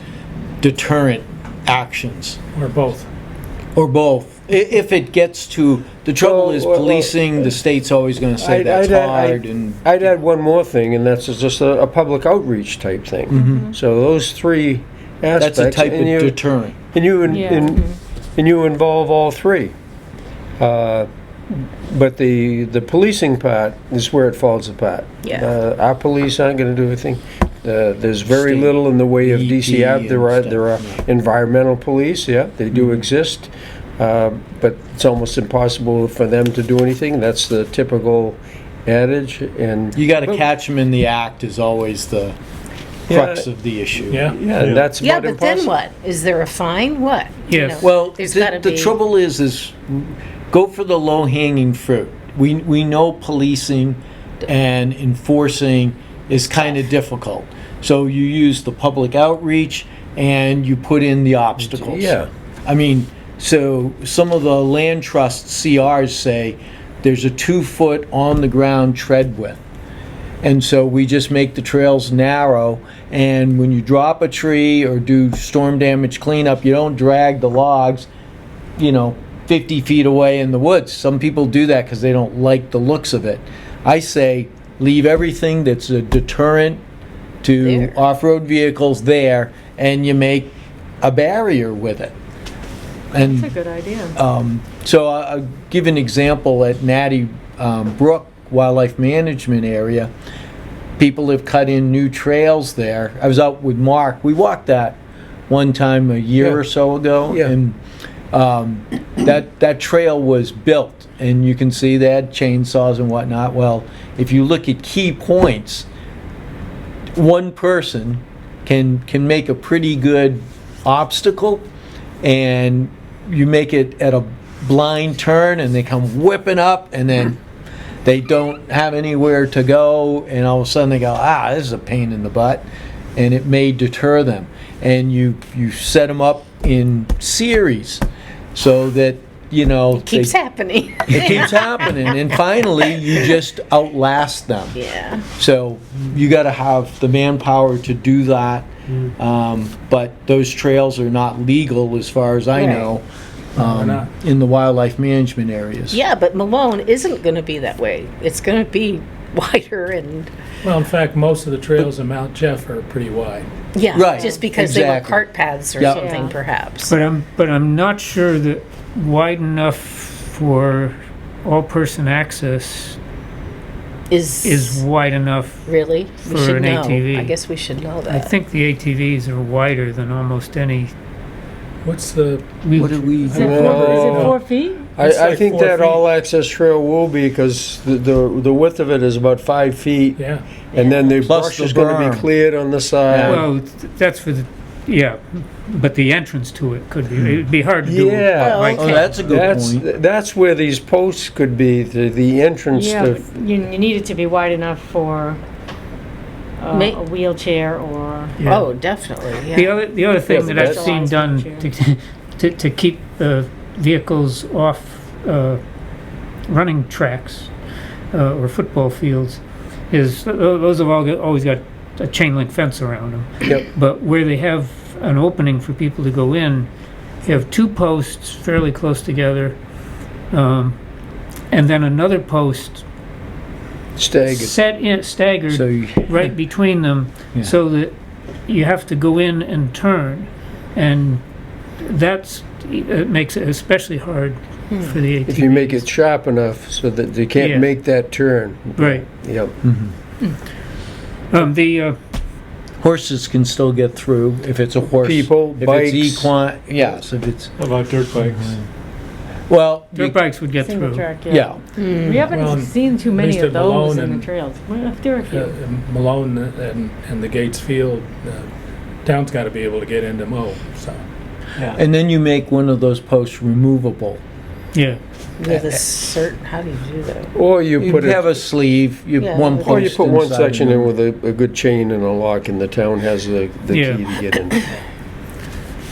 deterrent actions? Or both. Or both? If it gets to, the trouble is Well, policing, the state's always going to say I'd- that's I'd add- hard, and I'd add one more thing, and that's just a public outreach type thing. So those three aspects. that's a type and of you- deterrent. And you, Yeah. and you involve all three. But the policing part is where it falls apart. Yeah. Our police aren't gonna do anything. There's very State, little in the way of EP DCF. There and are stuff, environmental police, yeah, they do exist. But it's almost impossible for them to do anything. That's the typical adage, and. You got to catch them in the act is always the crux of the issue. Yeah? Yeah, and that's Yeah, about but then impossible. what? Is there a fine? What? You Yes. know, Well, there's gotta the be- trouble is go for the low-hanging fruit. We know policing and enforcing is kind of difficult. So you use the public outreach and you put in the obstacles. Yeah. I mean, so some of the land trust CRs say there's a 2-foot on-the-ground tread width. And so we just make the trails narrow, and when you drop a tree or do storm damage cleanup, you don't drag the logs, 50 feet away in the woods. Some people do that because they don't like the looks of it. I say leave everything that's a deterrent to There. off-road vehicles there, and you make a barrier with it. And That's a good idea. so I'll give an example at Natty Brook Wildlife Management Area. People have cut in new trails there. I was out with Mark. We walked that one time a year Yeah. or so ago, Yeah. and that trail was built, and you can see they had chainsaws and whatnot. Well, if you look at key points, one person can make a pretty good obstacle, and you make it at a blind turn, and they come whipping up, and then they don't have anywhere to go, and all of a sudden they go, this is a pain in the butt, and it may deter them. And you set them up in series so that, Keeps happening. it keeps happening, and finally you just outlast them. Yeah. So you got to have the manpower to do that. But those trails are not legal as far as I Right. know they're not. in the wildlife management areas. Yeah, but Malone isn't going to be that way. It's going to be wider and, Well, in fact, most of the trails in Mount Jeff are pretty wide. yeah, Right, just because they were exactly. cart paths or Yeah. something, Yeah. perhaps. But I'm not sure that wide enough for all-person access is wide enough. Really? We for should an know. ATV. I guess we should know that. I think the ATVs are wider than almost any What's the, What do we? Is it Well, 4 feet? It's I like think 4 that feet. all-access trail will be, because the width of it is about 5 feet, yeah, and then the Plus brush the is gonna berm. be cleared on the side. Well, that's for the, yeah, but the entrance to it could be, it'd be hard to do. Yeah. Well, like- Oh, that's a good point. That's where these posts could be, the entrance Yeah, to, but you need it to be wide enough for Ma- a wheelchair or... Yeah. Oh, definitely, The yeah. other thing Yeah, that but I've that's- seen done to keep vehicles off running tracks or football fields is, those have always got a chain link fence around them. Yep. But where they have an opening for people to go in, you have 2 posts fairly close together, and then another post staggered. staggered So you- right between them, Yeah. so that you have to go in and turn, and it makes it especially hard for the ATVs. If you make it sharp enough so that they can't Yeah. make that turn. Right. Yep. The Horses can still get through if it's a horse. People, if bikes. it's equine, yes. If it's How about dirt bikes? well, dirt bikes would get Single through. track, yeah. We haven't Well, seen too at many least of at those Malone in and- the trails. Well, there are a few. Malone and the Gates Field, town's got to be able to get into Mo, so. And then you make one of those posts removable. Yeah. With a certain, how do you do that? Or you You put have it, a sleeve, you Yeah. one post or you put one inside section in another. with a good chain and a lock, and the town has the Yeah. key to get in.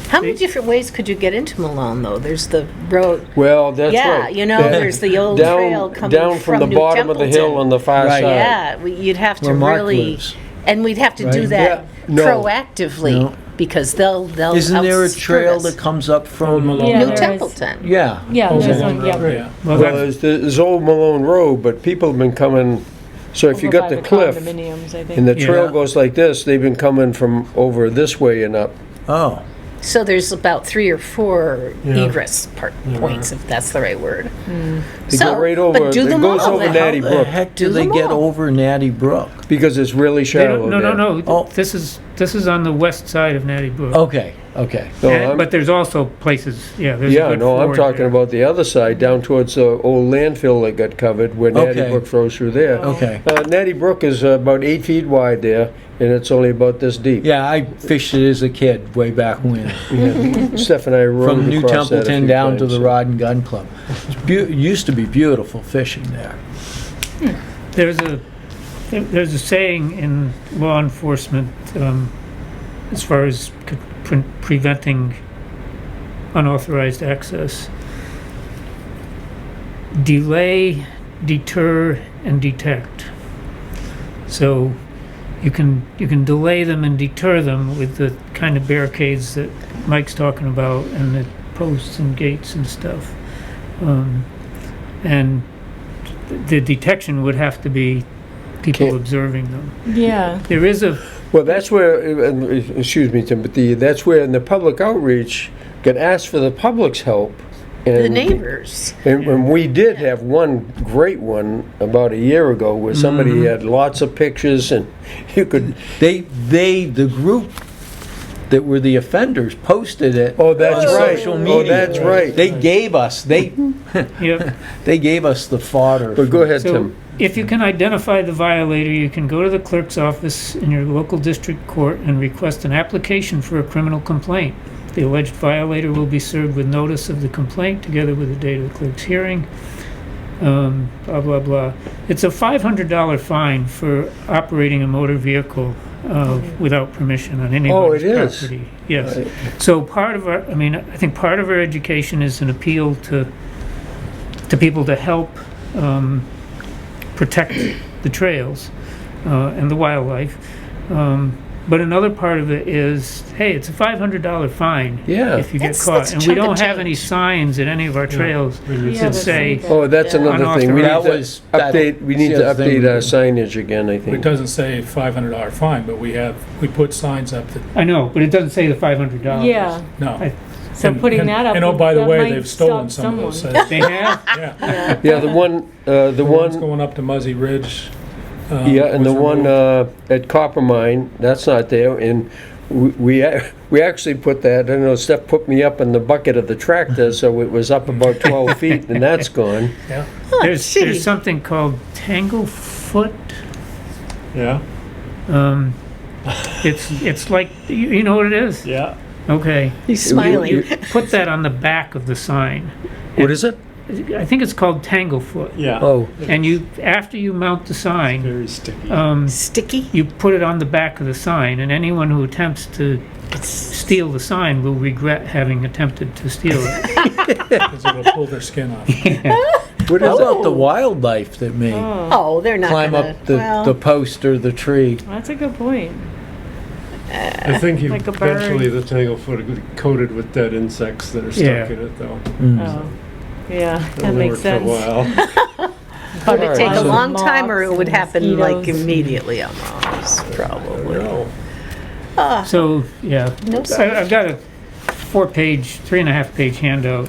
How many different ways could you get into Malone, though? There's the road, Well, that's yeah, right. you know, That- there's the old down- trail coming down from the New bottom of the hill Templeton. on the far Right. side. Yeah, you'd have to Where Mark really, lives. and we'd have to do Right. that Yeah, no. proactively, No. because they'll Isn't there a outskirt trail us. that comes up from? Malone. Yeah, New there is. Templeton. Yeah. Yeah, Old there's Malone one, yeah. Road, yeah. Well, Well, that's, there's Old Malone Road, but people have been coming, so if you Over got by the cliff, condominiums, I think. and the Yeah. trail goes like this, they've been coming from over this way and up. Oh. So there's about 3 or 4 Yeah. egress points, if that's the right word. They So, go right but over, do it them goes all over then. Natty How the Brook, heck do Do they them get all. over Natty Brook? because it's really they shallow don't, no, there. no. Oh. This is on the west side of Natty Brook. Okay, okay. No, And- I'm- but there's also places, yeah, there's a Yeah, good no, I'm ford talking there. about the other side, down towards the old landfill that got covered, where Natty Okay. Brook flows through there. Okay. Natty Brook is about 8 feet wide there, and it's only about this deep. Yeah, I fished it as a kid way back when. Yeah. Steph and I rode From New across that a Templeton few down to times. the Rod and Gun Club. It used to be beautiful fishing there. There's a saying in law enforcement, as far as preventing unauthorized access: delay, deter, and detect. So you can delay them and deter them with the kind of barricades that Mike's talking about, and the posts and gates and stuff. And the detection would have to be people Can't- observing them. Yeah. There is a Well, that's where, excuse me, Timothy, that's where in the public outreach, got asked for the public's help. The And- neighbors. And we did have one great one about a year ago where somebody had lots of pictures and you could, The group that were the offenders posted it oh, that's on right. social Oh, media. that's right. They gave us, yep. they gave us the fodder. But go ahead, So Tim. if you can identify the violator, you can go to the clerk's office in your local district court and request an application for a criminal complaint. The alleged violator will be served with notice of the complaint together with the date of the clerk's hearing. Blah, blah, blah. It's a $500 fine for operating a motor vehicle without permission on anybody's it is? property. Yes. So part of our, I think part of our education is an appeal to people to help protect the trails and the wildlife. But another part of it is, hey, it's a $500 fine Yeah. if you get That's caught. a And we chunk of don't have any change. signs at any of our trails Yeah, that that's say, right. Oh, that's Yeah. another thing. We need That to was- update, we need that's to the other thing update we our did. signage again, I It think. doesn't say $500 fine, but we put signs up that, I know, but it doesn't say the $500. Yeah. no. I- So And- putting and- that up. And oh, by the that way, might they've stolen stop some of those someone. signs. They have? Yeah. Yeah, the one, The one's going up to Muzzy Ridge. yeah, and the was one removed. at Coppermine, that's not there, and we actually put that, I don't know, Steph put me up in the bucket of the tractor, so it was up about 12 feet, and that's gone. Yeah, There's gee. something called Tanglefoot. Yeah, It's like, you know what it is? yeah. Okay. He's smiling. You put that on the back of the sign. What is it? I think it's called Tanglefoot. Yeah. Oh, And after you mount the sign, Very sticky. Sticky? you put it on the back of the sign, and anyone who attempts to steal the sign will regret having attempted to steal it. because it will pull their skin off. what How is it? about the wildlife that may Oh, they're not climb gonna, up the well, post or the tree? That's a good point. I think like a bird. eventually the tanglefoot will be coated with dead insects that are stuck Yeah. in it, though. Oh. Yeah, that It'll makes work for a sense. while. would it take a so- long time, or it would Moths and happen like mosquitoes. immediately almost, probably? No. So, yeah. No I've got a 3.5-page handout.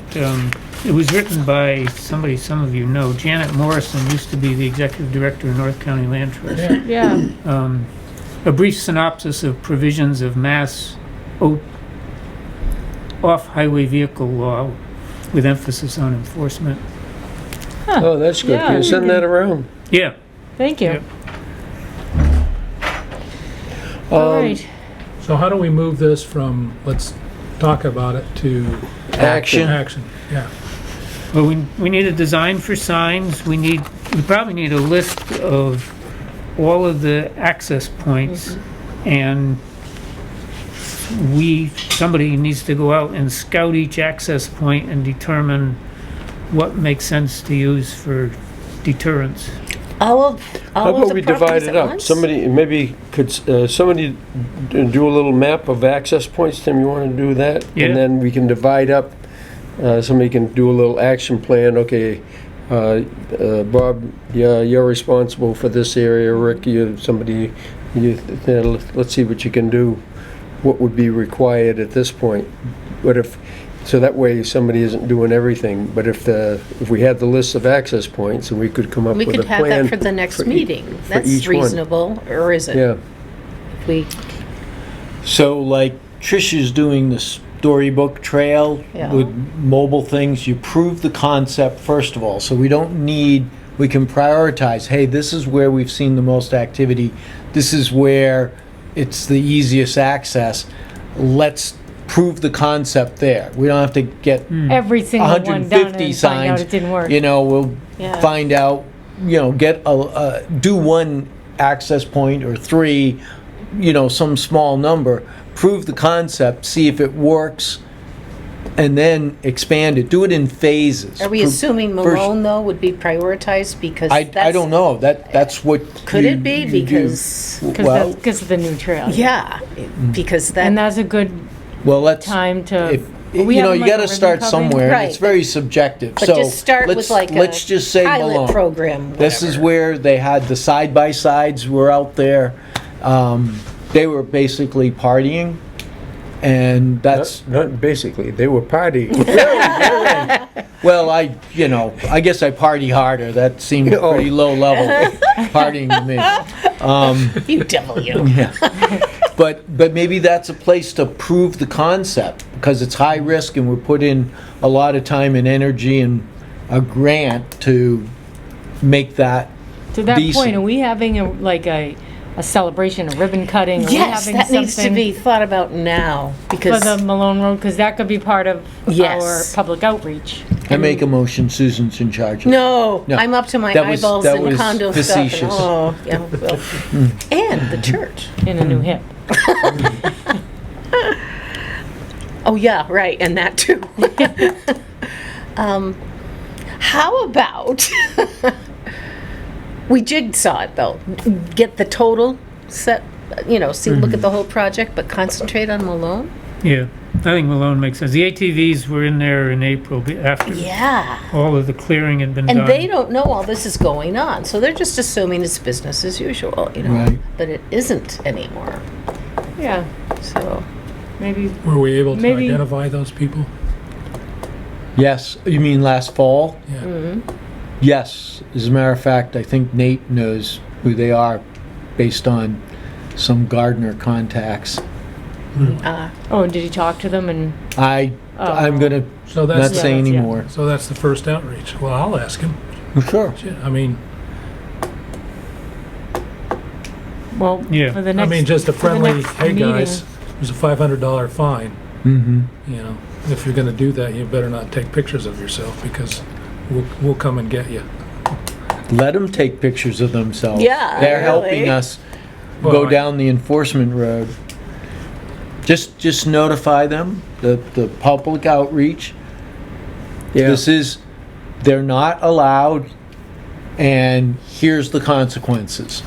It was written by somebody some of you know. Janet Morrison used to be the executive director of North County Land Trust. Yeah. Yeah. A brief synopsis of provisions of Mass off-highway vehicle law with emphasis on enforcement. Oh, that's good. Yeah, Can you you send that around? Yeah. Thank you. Yep. All right. So how do we move this from, talk about it to Action. action, yeah. Well, we need a design for signs. We probably need a list of all of the access points, and somebody needs to go out and scout each access point and determine what makes sense to use for deterrence. All How of about the we divide properties it at up? once? Somebody, maybe, could somebody do a little map of access points? Tim, you want to do that? Yeah. And then we can divide up, somebody can do a little action plan, okay, Bob, yeah, you're responsible for this area, Rick, let's see what you can do, what would be required at this point. But so that way somebody isn't doing everything, but if we had the list of access points and we could come up We with a could plan. have that for the next for meeting. for That's each one. reasonable, or is it? Yeah, We, So like Tricia's doing the storybook trail Yeah. with mobile things, you prove the concept first of all. So we can prioritize, hey, this is where we've seen the most activity. This is where it's the easiest access. Let's prove the concept there. We don't have to get Every single one done 150 and find out signs. it didn't work. You know, we'll Yeah. find out, get do one access point or 3, some small number, prove the concept, see if it works, and then expand it. Do it in phases. are we assuming First- Malone, though, would be prioritized because I that's... don't know. That's what. Could you- it be? you do. Because, Well, Because of the new trail. yeah, because And that, that's a good let's. time to. If, We you have, like, got a to ribbon start cutting? somewhere. and It's Right. very subjective. but so just start with let's, like a let's just say pilot Malone. program, This is whatever. where they had the side-by-sides were out there. They were basically partying, and that's, not basically, they were partying. well, I guess I party harder. That seemed Oh. pretty low level partying to me. You devil, you. Yeah. But maybe that's a place to prove the concept, because it's high risk and we're put in a lot of time and energy and a grant to make that. To that decent. point, are we having a celebration, a ribbon cutting? Are we Yes, having that needs to something be thought about now, for because, the Malone Road? Because that could be part of Yes. our public outreach. I make a motion, Susan's in charge of it. no, No, I'm up to my that was- eyeballs that in was condo stuff. And, facetious. oh, yeah, well. And the church. In a new hip. Oh, yeah, right, and that too. How about, we jigsaw it though, get the total set, look at the whole project, but concentrate on Malone? Yeah, I think Malone makes sense. The ATVs were in there in April after Yeah. all of the clearing had been done. And they don't know all this is going on, so they're just assuming it's business as usual, Right. But it isn't anymore, Yeah, so. maybe. Were we able to Maybe- identify those people? Yes, you mean last fall? Yeah. Yes. As a matter of fact, I think Nate knows who they are based on some gardener contacts. Oh, did he talk to them and? I'm gonna So not that's, say yeah. anymore. so that's the first outreach. Well, I'll ask him. Sure. Shit, I mean, Well, Yeah. for the next. just a for the friendly, next hey meeting. guys, there's a $500 fine. Mm-hmm. If you're gonna do that, you better not take pictures of yourself, because we'll come and get you. Let them take pictures of themselves. Yeah, They're really. helping us Well, go I- down the enforcement road. Just notify them, the public outreach. Yeah, They're not allowed, and here's the consequences.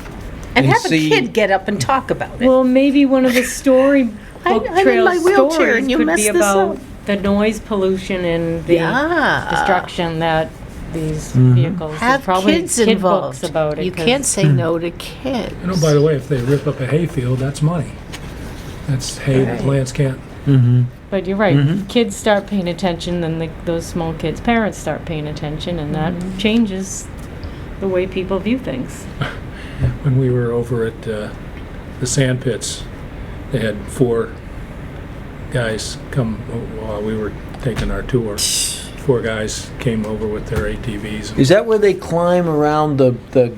And And have a see- kid get up and talk about it. Well, maybe one of the storybook I'm in trail my wheelchair stories and you could messed be this about up. the noise pollution and the Yeah. destruction that these Mm-hmm. vehicles. There's Have probably kids kid involved. books about it. You 'cause- can't say no to kids. By the way, if they rip up a hayfield, that's money. That's hay that Lance can't. Mm-hmm. But you're right. Mhm. Kids start paying attention, then those small kids' parents start paying attention, and that changes the way people view things. When we were over at the sand pits, they had 4 guys come while we were taking our tour. 4 guys came over with their ATVs. Is that where they climb around the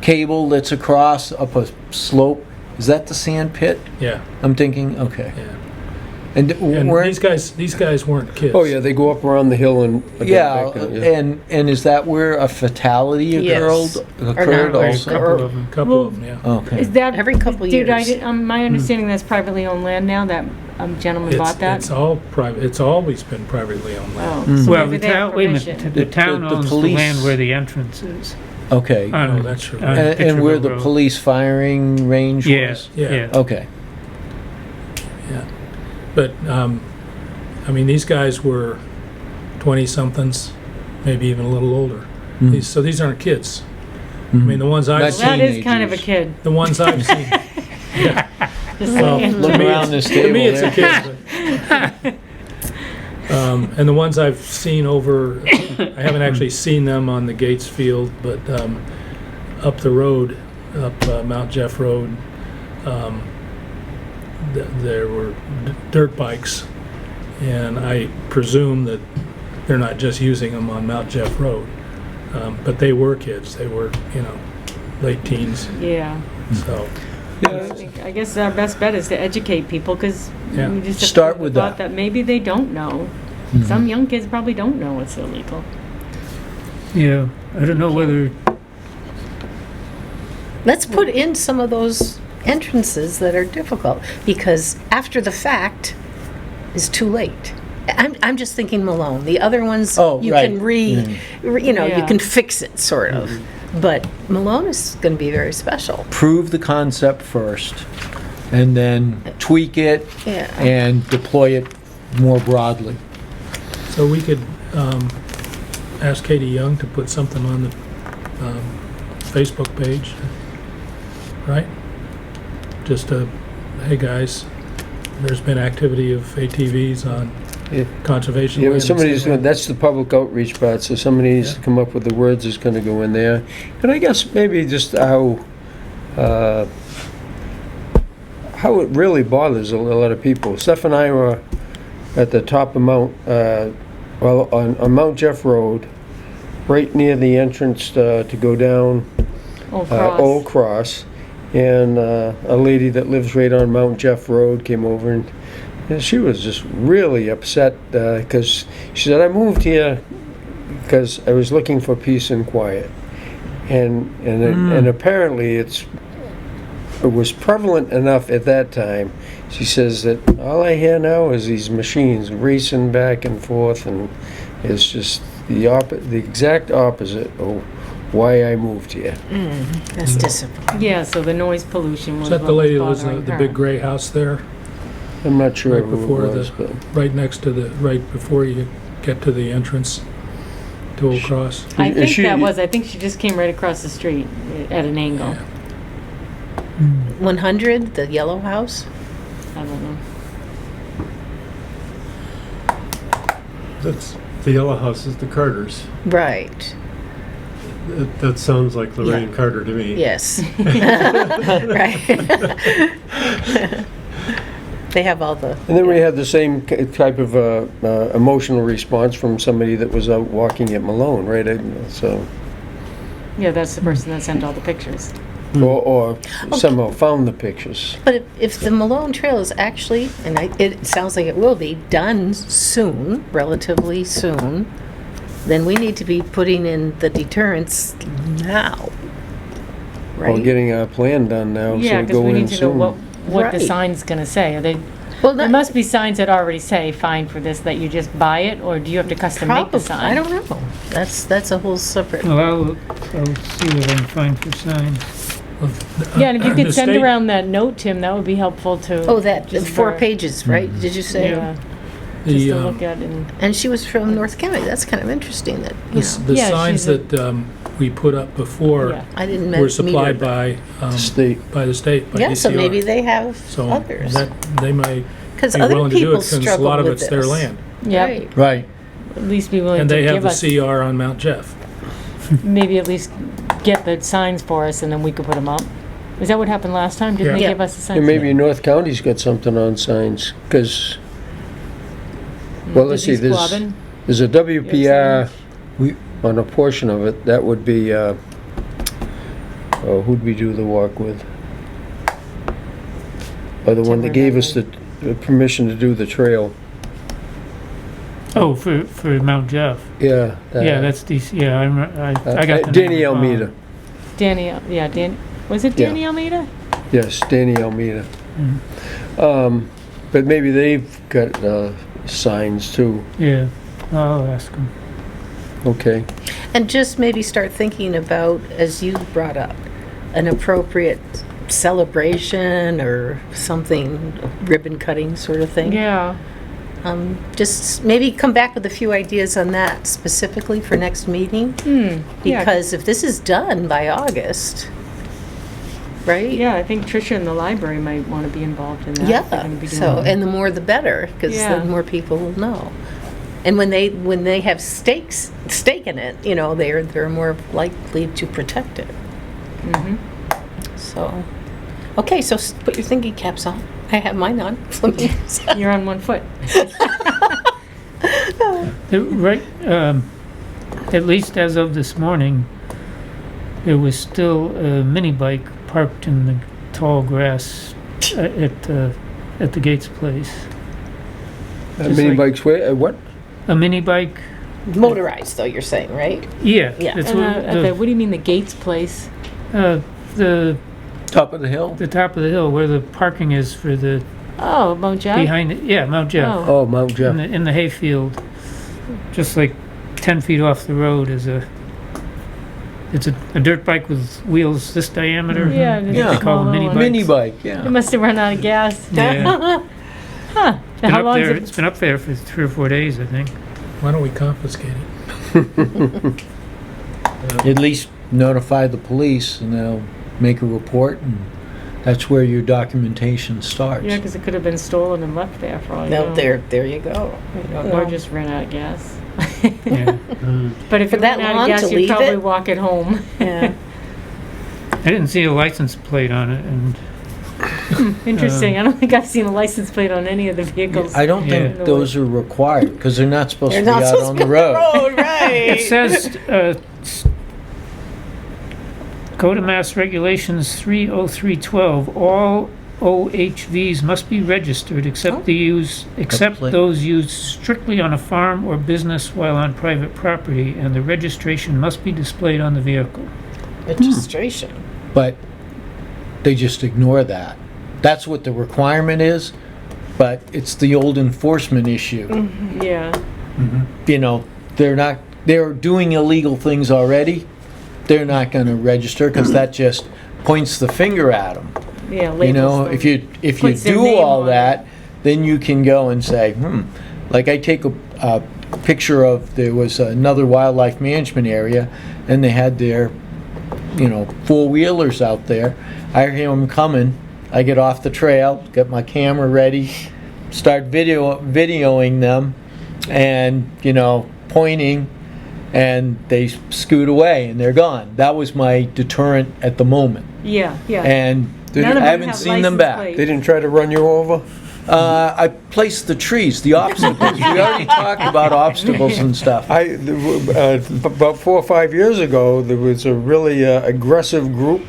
cable that's across up a slope? Is that the sand pit? Yeah, I'm thinking, okay. yeah. And And we're, these guys weren't kids. Oh, yeah, they go up around the hill and. again yeah, back down, and is that where a fatality Yes. occurred not. A also? couple of them. Couple of them, yeah. Okay. Is that? Every couple Dude, years. my understanding that's privately owned land now, that gentleman bought that? It's all private, it's always been privately owned land. Oh, so Well, maybe the they have town, wait a permission. minute, the town the owns the police- land where the entrance is. Okay. Oh, that's true. And where Pitcherville the Road. police firing range Yeah, was? Yeah. yeah. Okay. Yeah. But, I mean, these guys were 20-somethings, maybe even a little older. Mm. So these aren't kids. Mhm. I mean, the ones I've Not seen, That is kind of a teenagers. kid. the ones I've seen. Yeah. Just Well, saying. Look to me, around it's- this table To me, it's a there. kid. but- And the ones I've seen over, I haven't actually seen them on the Gates field, but up the road, up Mount Jeff Road, there were dirt bikes, and I presume that they're not just using them on Mount Jeff Road, but they were kids. They were, late teens. Yeah. So I guess our best bet is to educate people, because Yeah. we just have Start to with thought that. that maybe they don't know. Some young kids probably don't know it's illegal. Yeah, I don't know whether, Let's put in some of those entrances that are difficult, because after the fact is too late. I'm just thinking Malone. The other ones, Oh, you right. can you Yeah. can fix it, sort of. But Malone is going to be very special. Prove the concept first, and then tweak it Yeah. and deploy it more broadly. So we could ask Katie Young to put something on the Facebook page, right? Just hey guys, there's been activity of ATVs on Yeah. conservation Yeah, land. but somebody's going, that's the public outreach part, so somebody needs to Yeah. come up with the words that's gonna go in there. And I guess maybe just how it really bothers a lot of people. Steph and I were at the top of on Mount Jeff Road, right near the entrance to go down Old Cross. Old Cross, and a lady that lives right on Mount Jeff Road came over, and she was just really upset because she said, I moved here because I was looking for peace and quiet. And apparently it was prevalent enough at that time. She says that all I hear now is these machines racing back and forth, and it's just the exact opposite of why I moved here. That's disappointing. Yeah, so the noise pollution was Is that what the lady that was lives in bothering the her. big gray house there, I'm not sure Right who before it was, but right next to right before you get to the entrance to Old Cross? I Is think she- I think she just came right across the street at an angle. Yeah. 100, the yellow house? I don't know. That's, the yellow house is the Carters. Right. That sounds like Lorraine Yeah. Carter to me. Yes. Right. They have all the... And then we had the same type of emotional response from somebody that was out walking at Malone, right? So, Yeah, that's the person that sent all the pictures. or somehow found the pictures. But if the Malone Trail is actually, and it sounds like it will be, done soon, relatively soon, then we need to be putting in the deterrents now, Or right? getting our plan done now, Yeah, so because go we in need to know soon. what the Right. sign's gonna say. Are they, Well, there not- must be signs that already say, fine for this, that you just buy it, or do you have to custom make the Probably, sign? I don't know. That's a whole separate... well, I'll see what I can find for signs. Yeah, and if you The could send state- around that note, Tim, that would be helpful to. Oh, that, just 4 for- pages, right? Did you say? Yeah, The, just to look at and, And she was from North County. That's kind of interesting that, you know. The Yeah, signs she's a- that we put up before yeah. I didn't were supplied meet her. by State. the state, by Yeah, so DCR. maybe they have So others. that, they might Because be other willing to do it people since a struggle lot of with it's their this. land. Yeah, Right. Right. at least be willing And to they have give the us, CR on Mount Jeff. maybe at least get the signs for us and then we could put them up. Is that what happened last time? Didn't they Yeah. give us the signs? And maybe North County's got something on signs, because, well, let's see, Dizzy there's a WPR We- on a portion of it. That would be, who'd we do the walk with? Or the one that gave us the permission to do the trail. Oh, for Mount Jeff. Yeah. Yeah, that's DC, yeah, I got the Danny name wrong. Almeida. Was it Yeah. Danny Almeida? Yes, Danny Almeida. Mm. But maybe they've got signs too. Yeah, I'll ask him. Okay. And just maybe start thinking about, as you brought up, an appropriate celebration or something, ribbon cutting sort of thing. Yeah. Just maybe come back with a few ideas on that specifically for next meeting. Yeah. Because if this is done by August, right? Yeah, I think Tricia in the library might want to be involved in that. They're gonna Yeah, be so, doing- and the more the better, because Yeah. then more people will know. And when they have stake in it, you know, they're more likely to protect it. Mhm. So, okay, so put your thinking caps on. I have mine on. You're on one foot. Right, at least as of this morning, there was still a mini bike parked in the tall grass at the Gates place. Just Mini like- bikes, where, what? A mini bike, Motorized, though, you're saying, right? yeah. Yeah. That's And, what what do you mean the Gates place? the Top of the hill? the top of the hill where the parking is for the Oh, Mount Jeff? behind it. Yeah, Mount Jeff. Oh. Oh, Mount Jeff. In the hayfield, just like 10 feet off the road is it's a dirt bike with wheels this diameter. Yeah, just Yeah. They call them small mini little bikes. Mini bike, It yeah. must have run out of gas. Yeah. Huh. It's been How up long there. is It's it? been up there for 3 or 4 days, I think. Why don't we confiscate it? At least notify the police and they'll make a report, and that's where your documentation starts. Yeah, because it could have been stolen and left there for all you No, know. there you go. You don't Or know. just ran out of gas. Yeah. But if For you that ran out of long gas, to you'd leave probably it? walk it home. Yeah. I didn't see a license plate on it, and Interesting. I don't think I've seen a license plate on any of the vehicles. I don't Yeah. think those are required, because they're not supposed They're to be not out supposed on to the be on road. the road, right? it says Code of Mass Regulations 30312. All OHVs must be registered except Complete. those used strictly on a farm or business while on private property, and the registration must be displayed on the vehicle. Registration. But they just ignore that. That's what the requirement is, but it's the old enforcement issue. Yeah. You know, they're doing illegal things already. They're not going to register because that just points the finger at them. Yeah. You know, labels if them. you Puts their do name all on that, then you can go and say, like I take a picture of, there was another wildlife management area, and they had their, four-wheelers out there. I hear them coming, I get off the trail, get my camera ready, start videoing them, and, pointing, and they scoot away, and they're gone. That was my deterrent at the moment. Yeah. Yeah. And None of I them haven't have seen them license back. plates. They didn't try to run you over? I placed the trees, the obstacles. We already talked about obstacles and stuff. About 4 or 5 years ago, there was a really aggressive group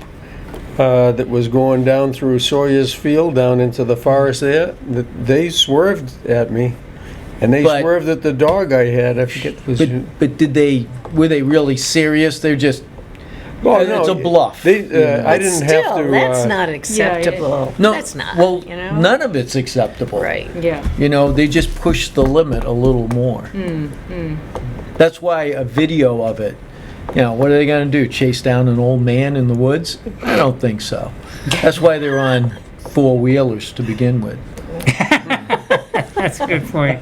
that was going down through Sawyer's Field down into the forest there. They swerved at me, and they But- swerved at the dog I had. I forget. But were they really serious? They're just, Oh, it's a bluff. I But didn't still, have to. that's not acceptable. no, That's not, well, you know? none of it's acceptable. Right. Yeah. They just push the limit a little more. That's why a video of it, what are they going to do? Chase down an old man in the woods? I don't think so. That's why they're on four-wheelers to begin with. That's a good point.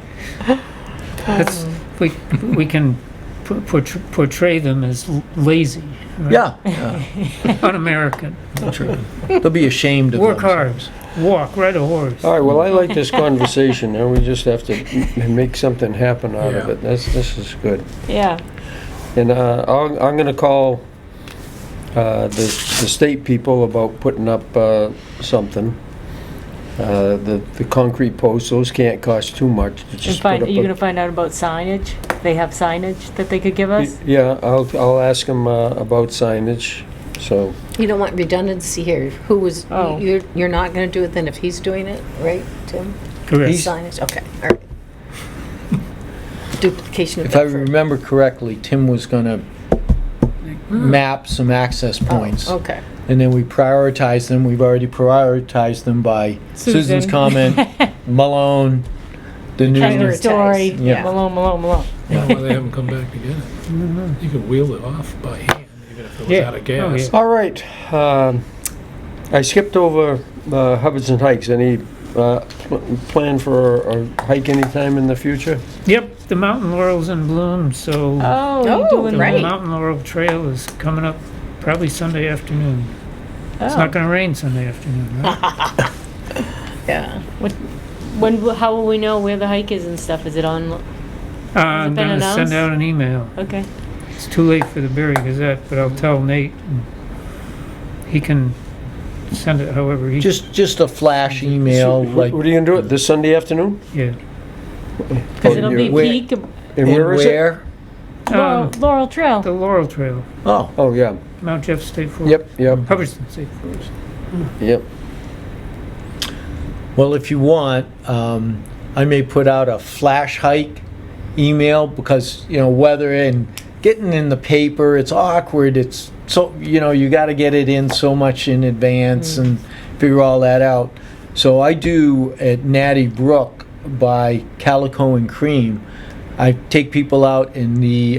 We can portray them as lazy, right? Yeah, Un-American. true. They'll be ashamed of Work themselves. hard, walk, ride a horse. All right. Well, I like this conversation. Now we just have to make something happen out of Yeah. it. This is good. Yeah. And I'm going to call the state people about putting up something. The concrete posts, those can't cost too much. To And just put are up you going to find out about signage? They have signage that they could give us? Yeah, I'll ask them about signage. So You don't want redundancy here. Who was, Oh. you're not going to do it then if he's doing it, right, Tim? Correct. Signage, okay, all right. Duplication of If I effort. remember correctly, Tim was gonna map some access points. Oh, okay. And then we prioritize them. We've already prioritized them by Susan's Susan. comment, Malone, the new. Kind of story. Yeah. Malone, Malone, Malone. I don't know why they haven't come back to get it. You could wheel it off by hand, even if it was Yeah. out of Oh, gas. yeah. All right. I skipped over Hubbards and Hikes. Any plan for a hike anytime in the future? Yep, the mountain laurel's in bloom, so Oh, Oh, you're doing the right. mountain laurel trail is coming up probably Sunday afternoon. It's Oh. not gonna rain Sunday afternoon, right? Yeah. How will we know where the hike is and stuff? Is it on? I'm been gonna send announced? out an email. Okay. It's too late for the Berry Gazette, but I'll tell Nate. And he can send it however he. Just a flash email, like, What are you gonna do it this Sunday afternoon? Yeah. Because it'll be Where- peak. And and where is it? where? Laurel Trail. The Laurel Trail, Oh, Oh, yeah. Mount Jeff State Forest. Yep. Hubbardston State Forest. Yep. well, if you want, I may put out a flash hike email because, weather and getting in the paper, it's awkward. It's so, you got to get it in so much in advance and figure all that out. So I do at Natty Brook by Calico and Cream. I take people out in the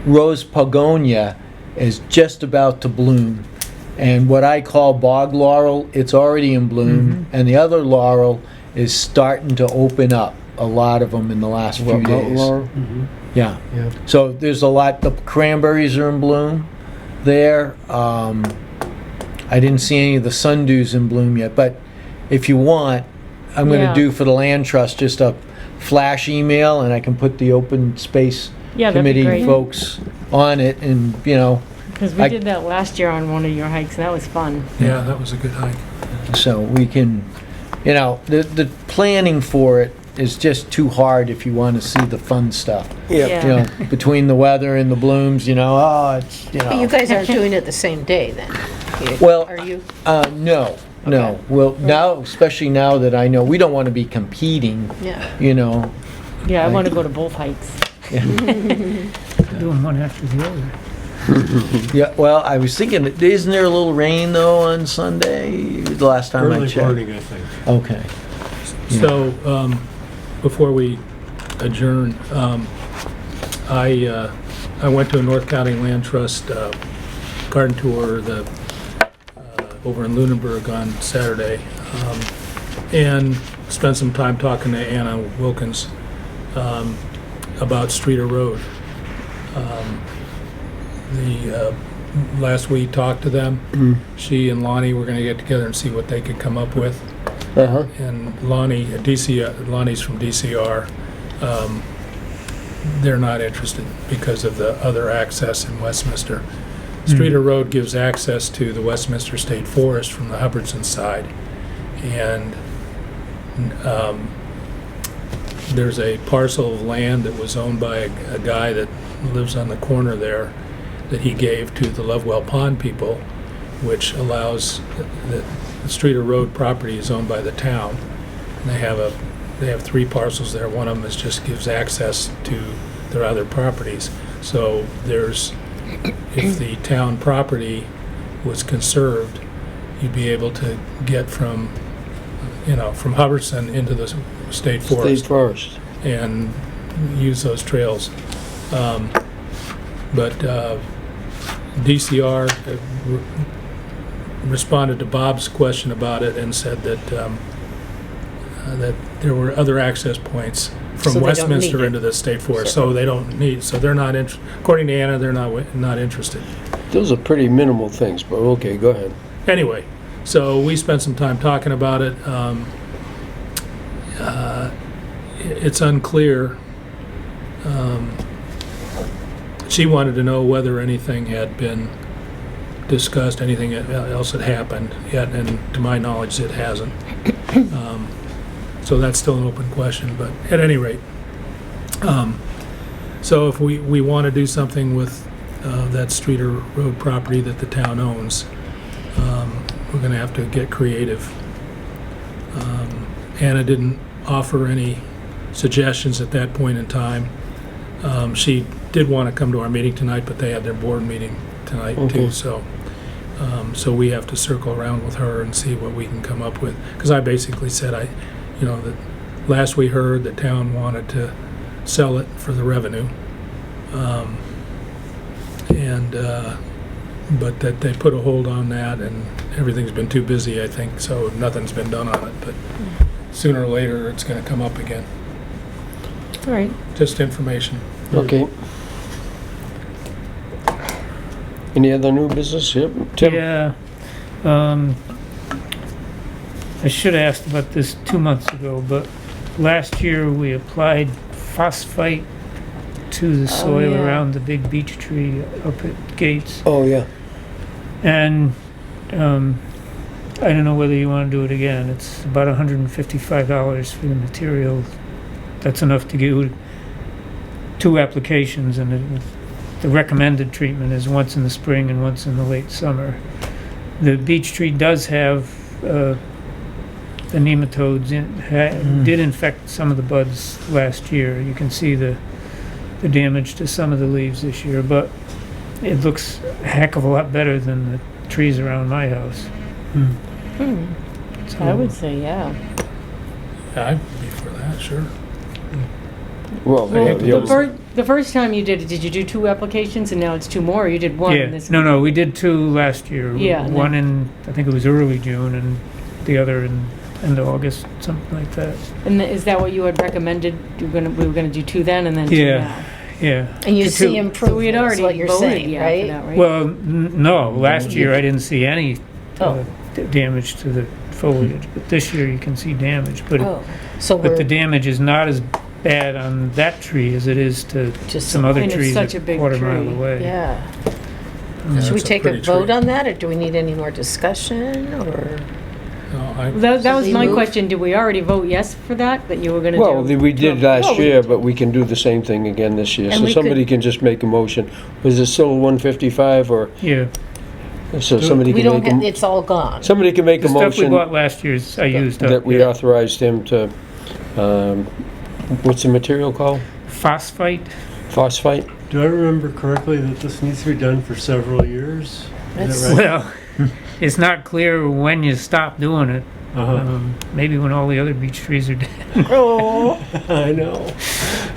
rose pogonia is just about to bloom. And what I call bog laurel, it's already in bloom. And the other laurel is starting to open up, a lot of them in the last few Mountain days. laurel? Yeah. Yeah. So there's a lot, the cranberries are in bloom there. I didn't see any of the sundews in bloom yet, but if you want, I'm going Yeah. to do for the land trust just a flash email, and I can put the open space Yeah, that'd be committee great. folks on it, and Because we I- did that last year on one of your hikes, and that was fun. Yeah, that was a good hike. so we can, the planning for it is just too hard if you want to see the fun stuff. Yeah. Between the weather and the blooms, it's. But you guys aren't doing it the same day then? Well, Are you? No. Okay. Well, now, especially now that I know we don't want to be competing, Yeah. Yeah, I want to go to both hikes. Doing one after the other. Yeah, well, I was thinking, isn't there a little rain though on Sunday? The last time I Early checked. morning, I think. Okay. So, before we adjourn, I went to a North County Land Trust garden tour over in Lunenburg on Saturday, and spent some time talking to Anna Wilkins about Streeter Road. Last we talked to them, she and Lonnie were going to get together and see what they could come up with. Uh-huh. And Lonnie's from DCR. They're not interested because of the other access in Westminster. Streeter Road gives access to the Westminster State Forest from the Hubbardston side, and there's a parcel of land that was owned by a guy that lives on the corner there that he gave to the Lovewell Pond people, which allows the Streeter Road property is owned by the town. And they have 3 parcels there. One of them just gives access to their other properties. So if the town property was conserved, you'd be able to get from Hubbardston into the state forest State Forest. and use those trails. But DCR responded to Bob's question about it and said that that there were other access points So from they don't Westminster need it. into the state forest, so they don't need. So they're not according to Anna, they're not interested. Those are pretty minimal things, but okay, go ahead. Anyway, so we spent some time talking about it. It's unclear. She wanted to know whether anything had been discussed, anything else had happened yet, and to my knowledge, it hasn't. So that's still an open question, but at any rate. So if we want to do something with that Streeter Road property that the town owns. We're going to have to get creative. Anna didn't offer any suggestions at that point in time. She did want to come to our meeting tonight, but they had their board meeting tonight too, so we have to circle around with her and see what we can come up with. Because I basically said, that last we heard, the town wanted to sell it for the revenue. But that they put a hold on that, and everything's been too busy, I think, so nothing's been done on it, but sooner or later, it's gonna come up again. All right. Just information. Okay. Any other new business? Yep. Tim? Yeah. I should have asked about this 2 months ago, but last year we applied phosphite to the soil yeah. around the big beech tree up at Gates. Oh, yeah. And I don't know whether you want to do it again. It's about $155 for the material. That's enough to get 2 applications, and the recommended treatment is once in the spring and once in the late summer. The beech tree does have the nematodes did infect some of the buds last year. You can see the damage to some of the leaves this year, but it looks a heck of a lot better than the trees around my house. So, I would say, yeah. Yeah, I'd be for that, sure. Well, Well, yeah, the first time you did it, did you do 2 applications and now it's 2 more, or you did 1? yeah. No, we did 2 last year. Yeah, and One in, I think it was early June, and the other in end of August, something like that. And is that what you had recommended? We were gonna do 2 then and then 2 Yeah. now? Yeah. And you To see two. improvement, So we had is already what you're voted, saying, yeah, for right? that, right? Well, no, last year I didn't see any Oh. damage to the foliage, but this year you can see damage. But Oh, so but the we're damage is not as bad on that tree as it is to just, some other And it's trees such a a big quarter mile tree. away. yeah. Yeah, Should we it's a take a pretty vote tree. on that, or do we need any more discussion, or? No, That was Should my we move? question. Did we already vote yes for that you were gonna do? well, we did No. last Oh, we year, but we can do the same thing again this year. And So we somebody could- can just make a motion. Was it still 155, or, Yeah. so somebody We can don't, make it's all gone. somebody can make The a stuff we motion bought last year, I used up. that we authorized him to, what's the material called? Phosphite? Phosphite? Do I remember correctly that this needs to be done for several years? Is that right? Well, it's not clear when you stop doing it. Uh-huh. Maybe when all the other beech trees are dead. Oh, I know.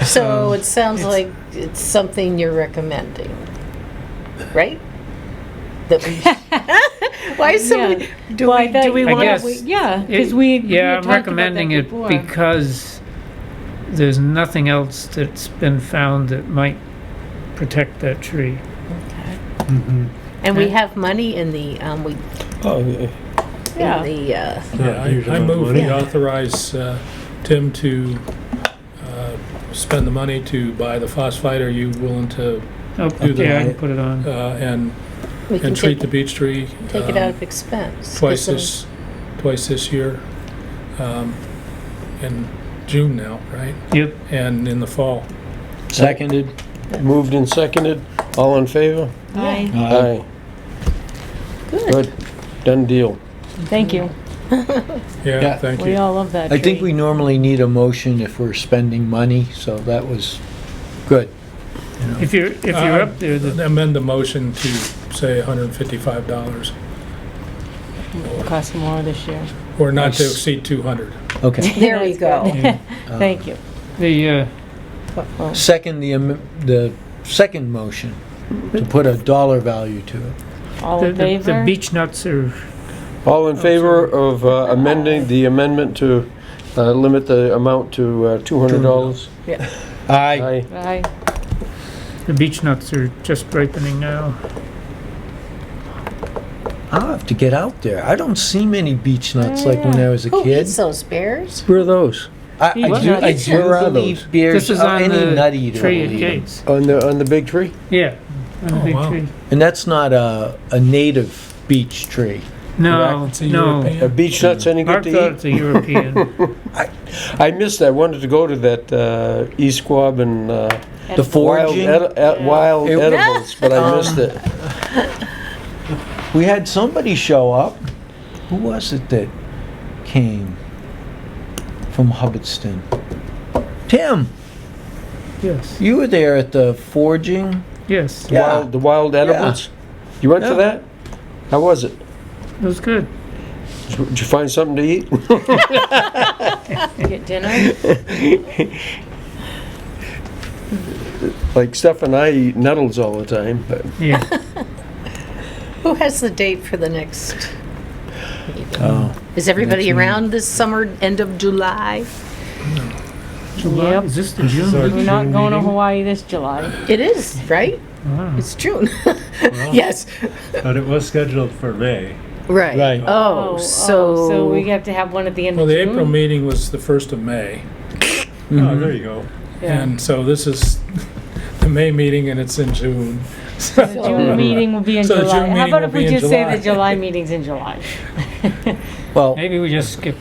so it sounds like it's something you're recommending, right? That we, why is somebody, do Well, I we, thought- do we I want guess- to? Yeah, because we Yeah, had I'm talked about recommending that it before. because there's nothing else that's been found that might protect that tree. Mhm. And we have money in the, Oh, yeah. Yeah. in the, yeah, Not huge I amount of move money. we authorize Tim to spend the money to buy the phosphite. Are you willing to, Oh, Do the yeah, I can line. put it on. we can treat take, the beech tree? take it out of expense. Twice It's this year, in June now, right? Yep. And in the fall. Seconded. Moved and seconded. All in favor? Aye. Aye. Good. Good. Done deal. Thank you. Yeah, Yeah. thank We you. all love that I think tree. we normally need a motion if we're spending money, so that was good. You know. If you're up there, the Amend the motion to say $155, It'll cost more this year. or not to Nice. exceed 200. Okay. There we That's go. good. Thank you. Second, the second motion, to put a dollar value to it. All in the favor? beech nuts are, All in favor of amending the amendment to limit the amount to $200? Aye. Aye. Aye. the beech nuts are just ripening now. I'll have to get out there. I don't see many beech nuts like when I was a Who kid. eats those bears? Where are those? I Beech do, I nuts? do Where are believe those? bears, This is on any nut the eater tree will at eat 'em. Gates. On the big tree? Yeah, on the Oh, big wow. tree. And that's not a native beech tree. No, It's a no. European. Are beech nuts any Mark good thought to eat? it's a European. I missed that. I wanted to go to that East Quabbin The Edible. foraging. Wild It- edibles, but I missed it. We had somebody show up. Who was it that came from Hubbardston? Tim, Yes, you were there at the foraging. yes, Yeah. The wild edibles. You went to Yeah. that? How was it? it was good. Did you find something to eat? You get dinner? Like Steph and I eat nettles all the time, but Yeah, Who has the date for the next? Oh. Is everybody around this summer, end of July? July, Yep. is this the June? Sorry. We're not June going to meeting? Hawaii this July. It is, right? Wow. It's June. Yes, But it was scheduled for May. right. Right. Oh, so. So we have to have one at the end Well, of the June? April meeting was the 1st of May, Oh, there you go. Yeah. and so this is the May meeting, and it's in June. The June meeting will be in So the July. June How meeting about will if we be in just say July. the July meeting's in July? Well, Maybe we just skip,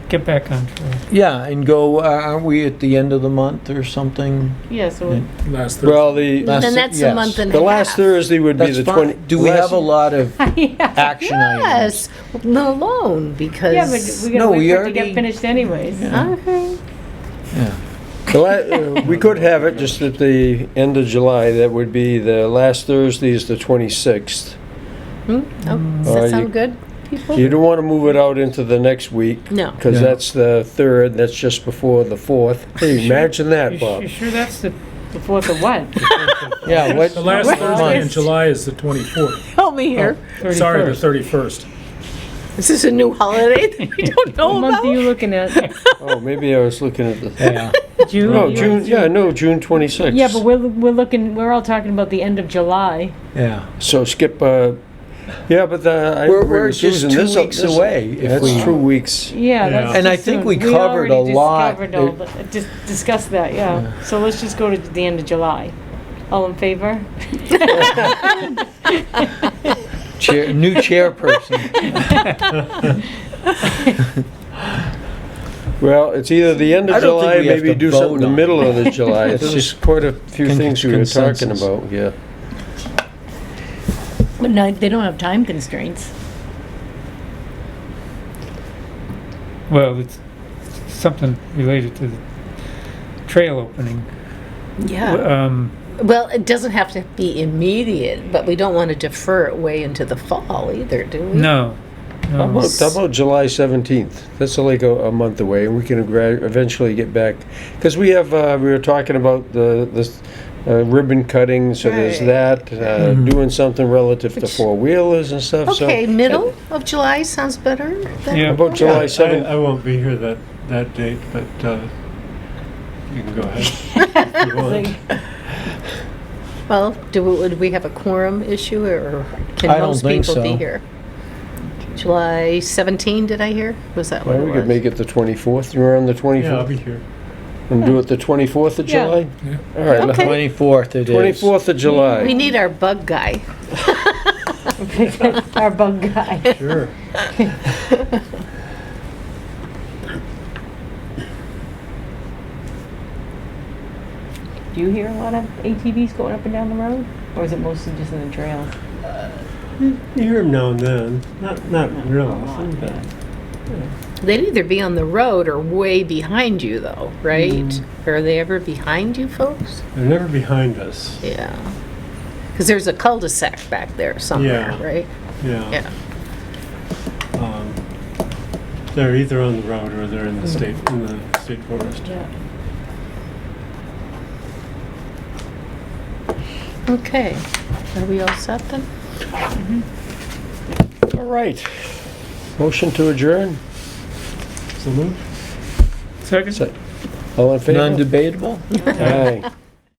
get back on track. yeah, and go. Aren't we at the end of the month or something? Yeah, so Last Thursday. well, the Last- Then that's yes. a month and a the half. last Thursday would be That's the fine. 20. Do we last- have a lot of yeah. action items? Yes, alone, because. Yeah, but we No, gotta we wait for it to already- get finished anyways. Okay. Yeah. we could have it just at the end of July. That would be the last Thursday is the 26th. Oh, does you- that sound good, people? You don't want to move it out into the next week No. because Yeah. that's the 3rd. That's just before the 4th. Hey, imagine that, You Bob. you sure that's the, The 4th of what? Yeah. What? The last what Thursday in month? July is the 24th. Help me here. Sorry, the 31st? 31st. Is this a new holiday that we don't know What month are you about? looking at? Oh, maybe I was looking at the. Yeah. June? No, Yeah. June. Yeah, no, June 26th. Yeah, but we're all talking about the end of July. Yeah. So skip. Yeah, but I We're agree with just Susan. 2 weeks away. If That's we, 2 weeks. Yeah, that's And I too think soon. we covered a already lot. discovered all just discussed that, yeah. So let's just go to the end of July. All in favor? new chairperson. Well, it's either the end I of don't think July, we have maybe to do vote something in the on middle it. of the July. It's There's just quite a few things we were talking consensus. about. Yeah. But no, they don't have time constraints. well, it's something related to the trail opening. Yeah. Well, it doesn't have to be immediate, but we don't want to defer it way into the fall either, do we? No, How no. about July 17th? That's like a month away, and we can eventually get back. Because we have, we were talking about the ribbon cutting, so there's Right. that, doing something relative to Which- four-wheelers and stuff. Okay, so, middle of July sounds better. Yeah. How about July I 7th? won't be here that date, but you can go ahead if you want. Well, would we have a quorum issue, or can I don't most think people be so. here? July 17, did I hear? Was that what Well, it we was? could make it the 24th. You're on the Yeah, I'll 24th? be here. And do it the 24th of Yeah. July? Yeah. All right, Okay. 24th it is. 24th of July. We need our bug guy. Our bug guy. Sure. Do you hear a lot of ATVs going up and down the road? Or is it mostly just in the trails? You hear them now and then. Not real often, but They'd either be on the road or way behind you, though, right? Mm-hmm. Are they ever behind you folks? they're never behind us. Yeah. Because there's a cul-de-sac back there somewhere, Yeah. right? Yeah. Yeah. They're either on the road or they're in the state forest. Yeah. Okay. Are we all set then? All right. Motion to adjourn. So move. Second? Se- All in favor? Non-debatable? Aye.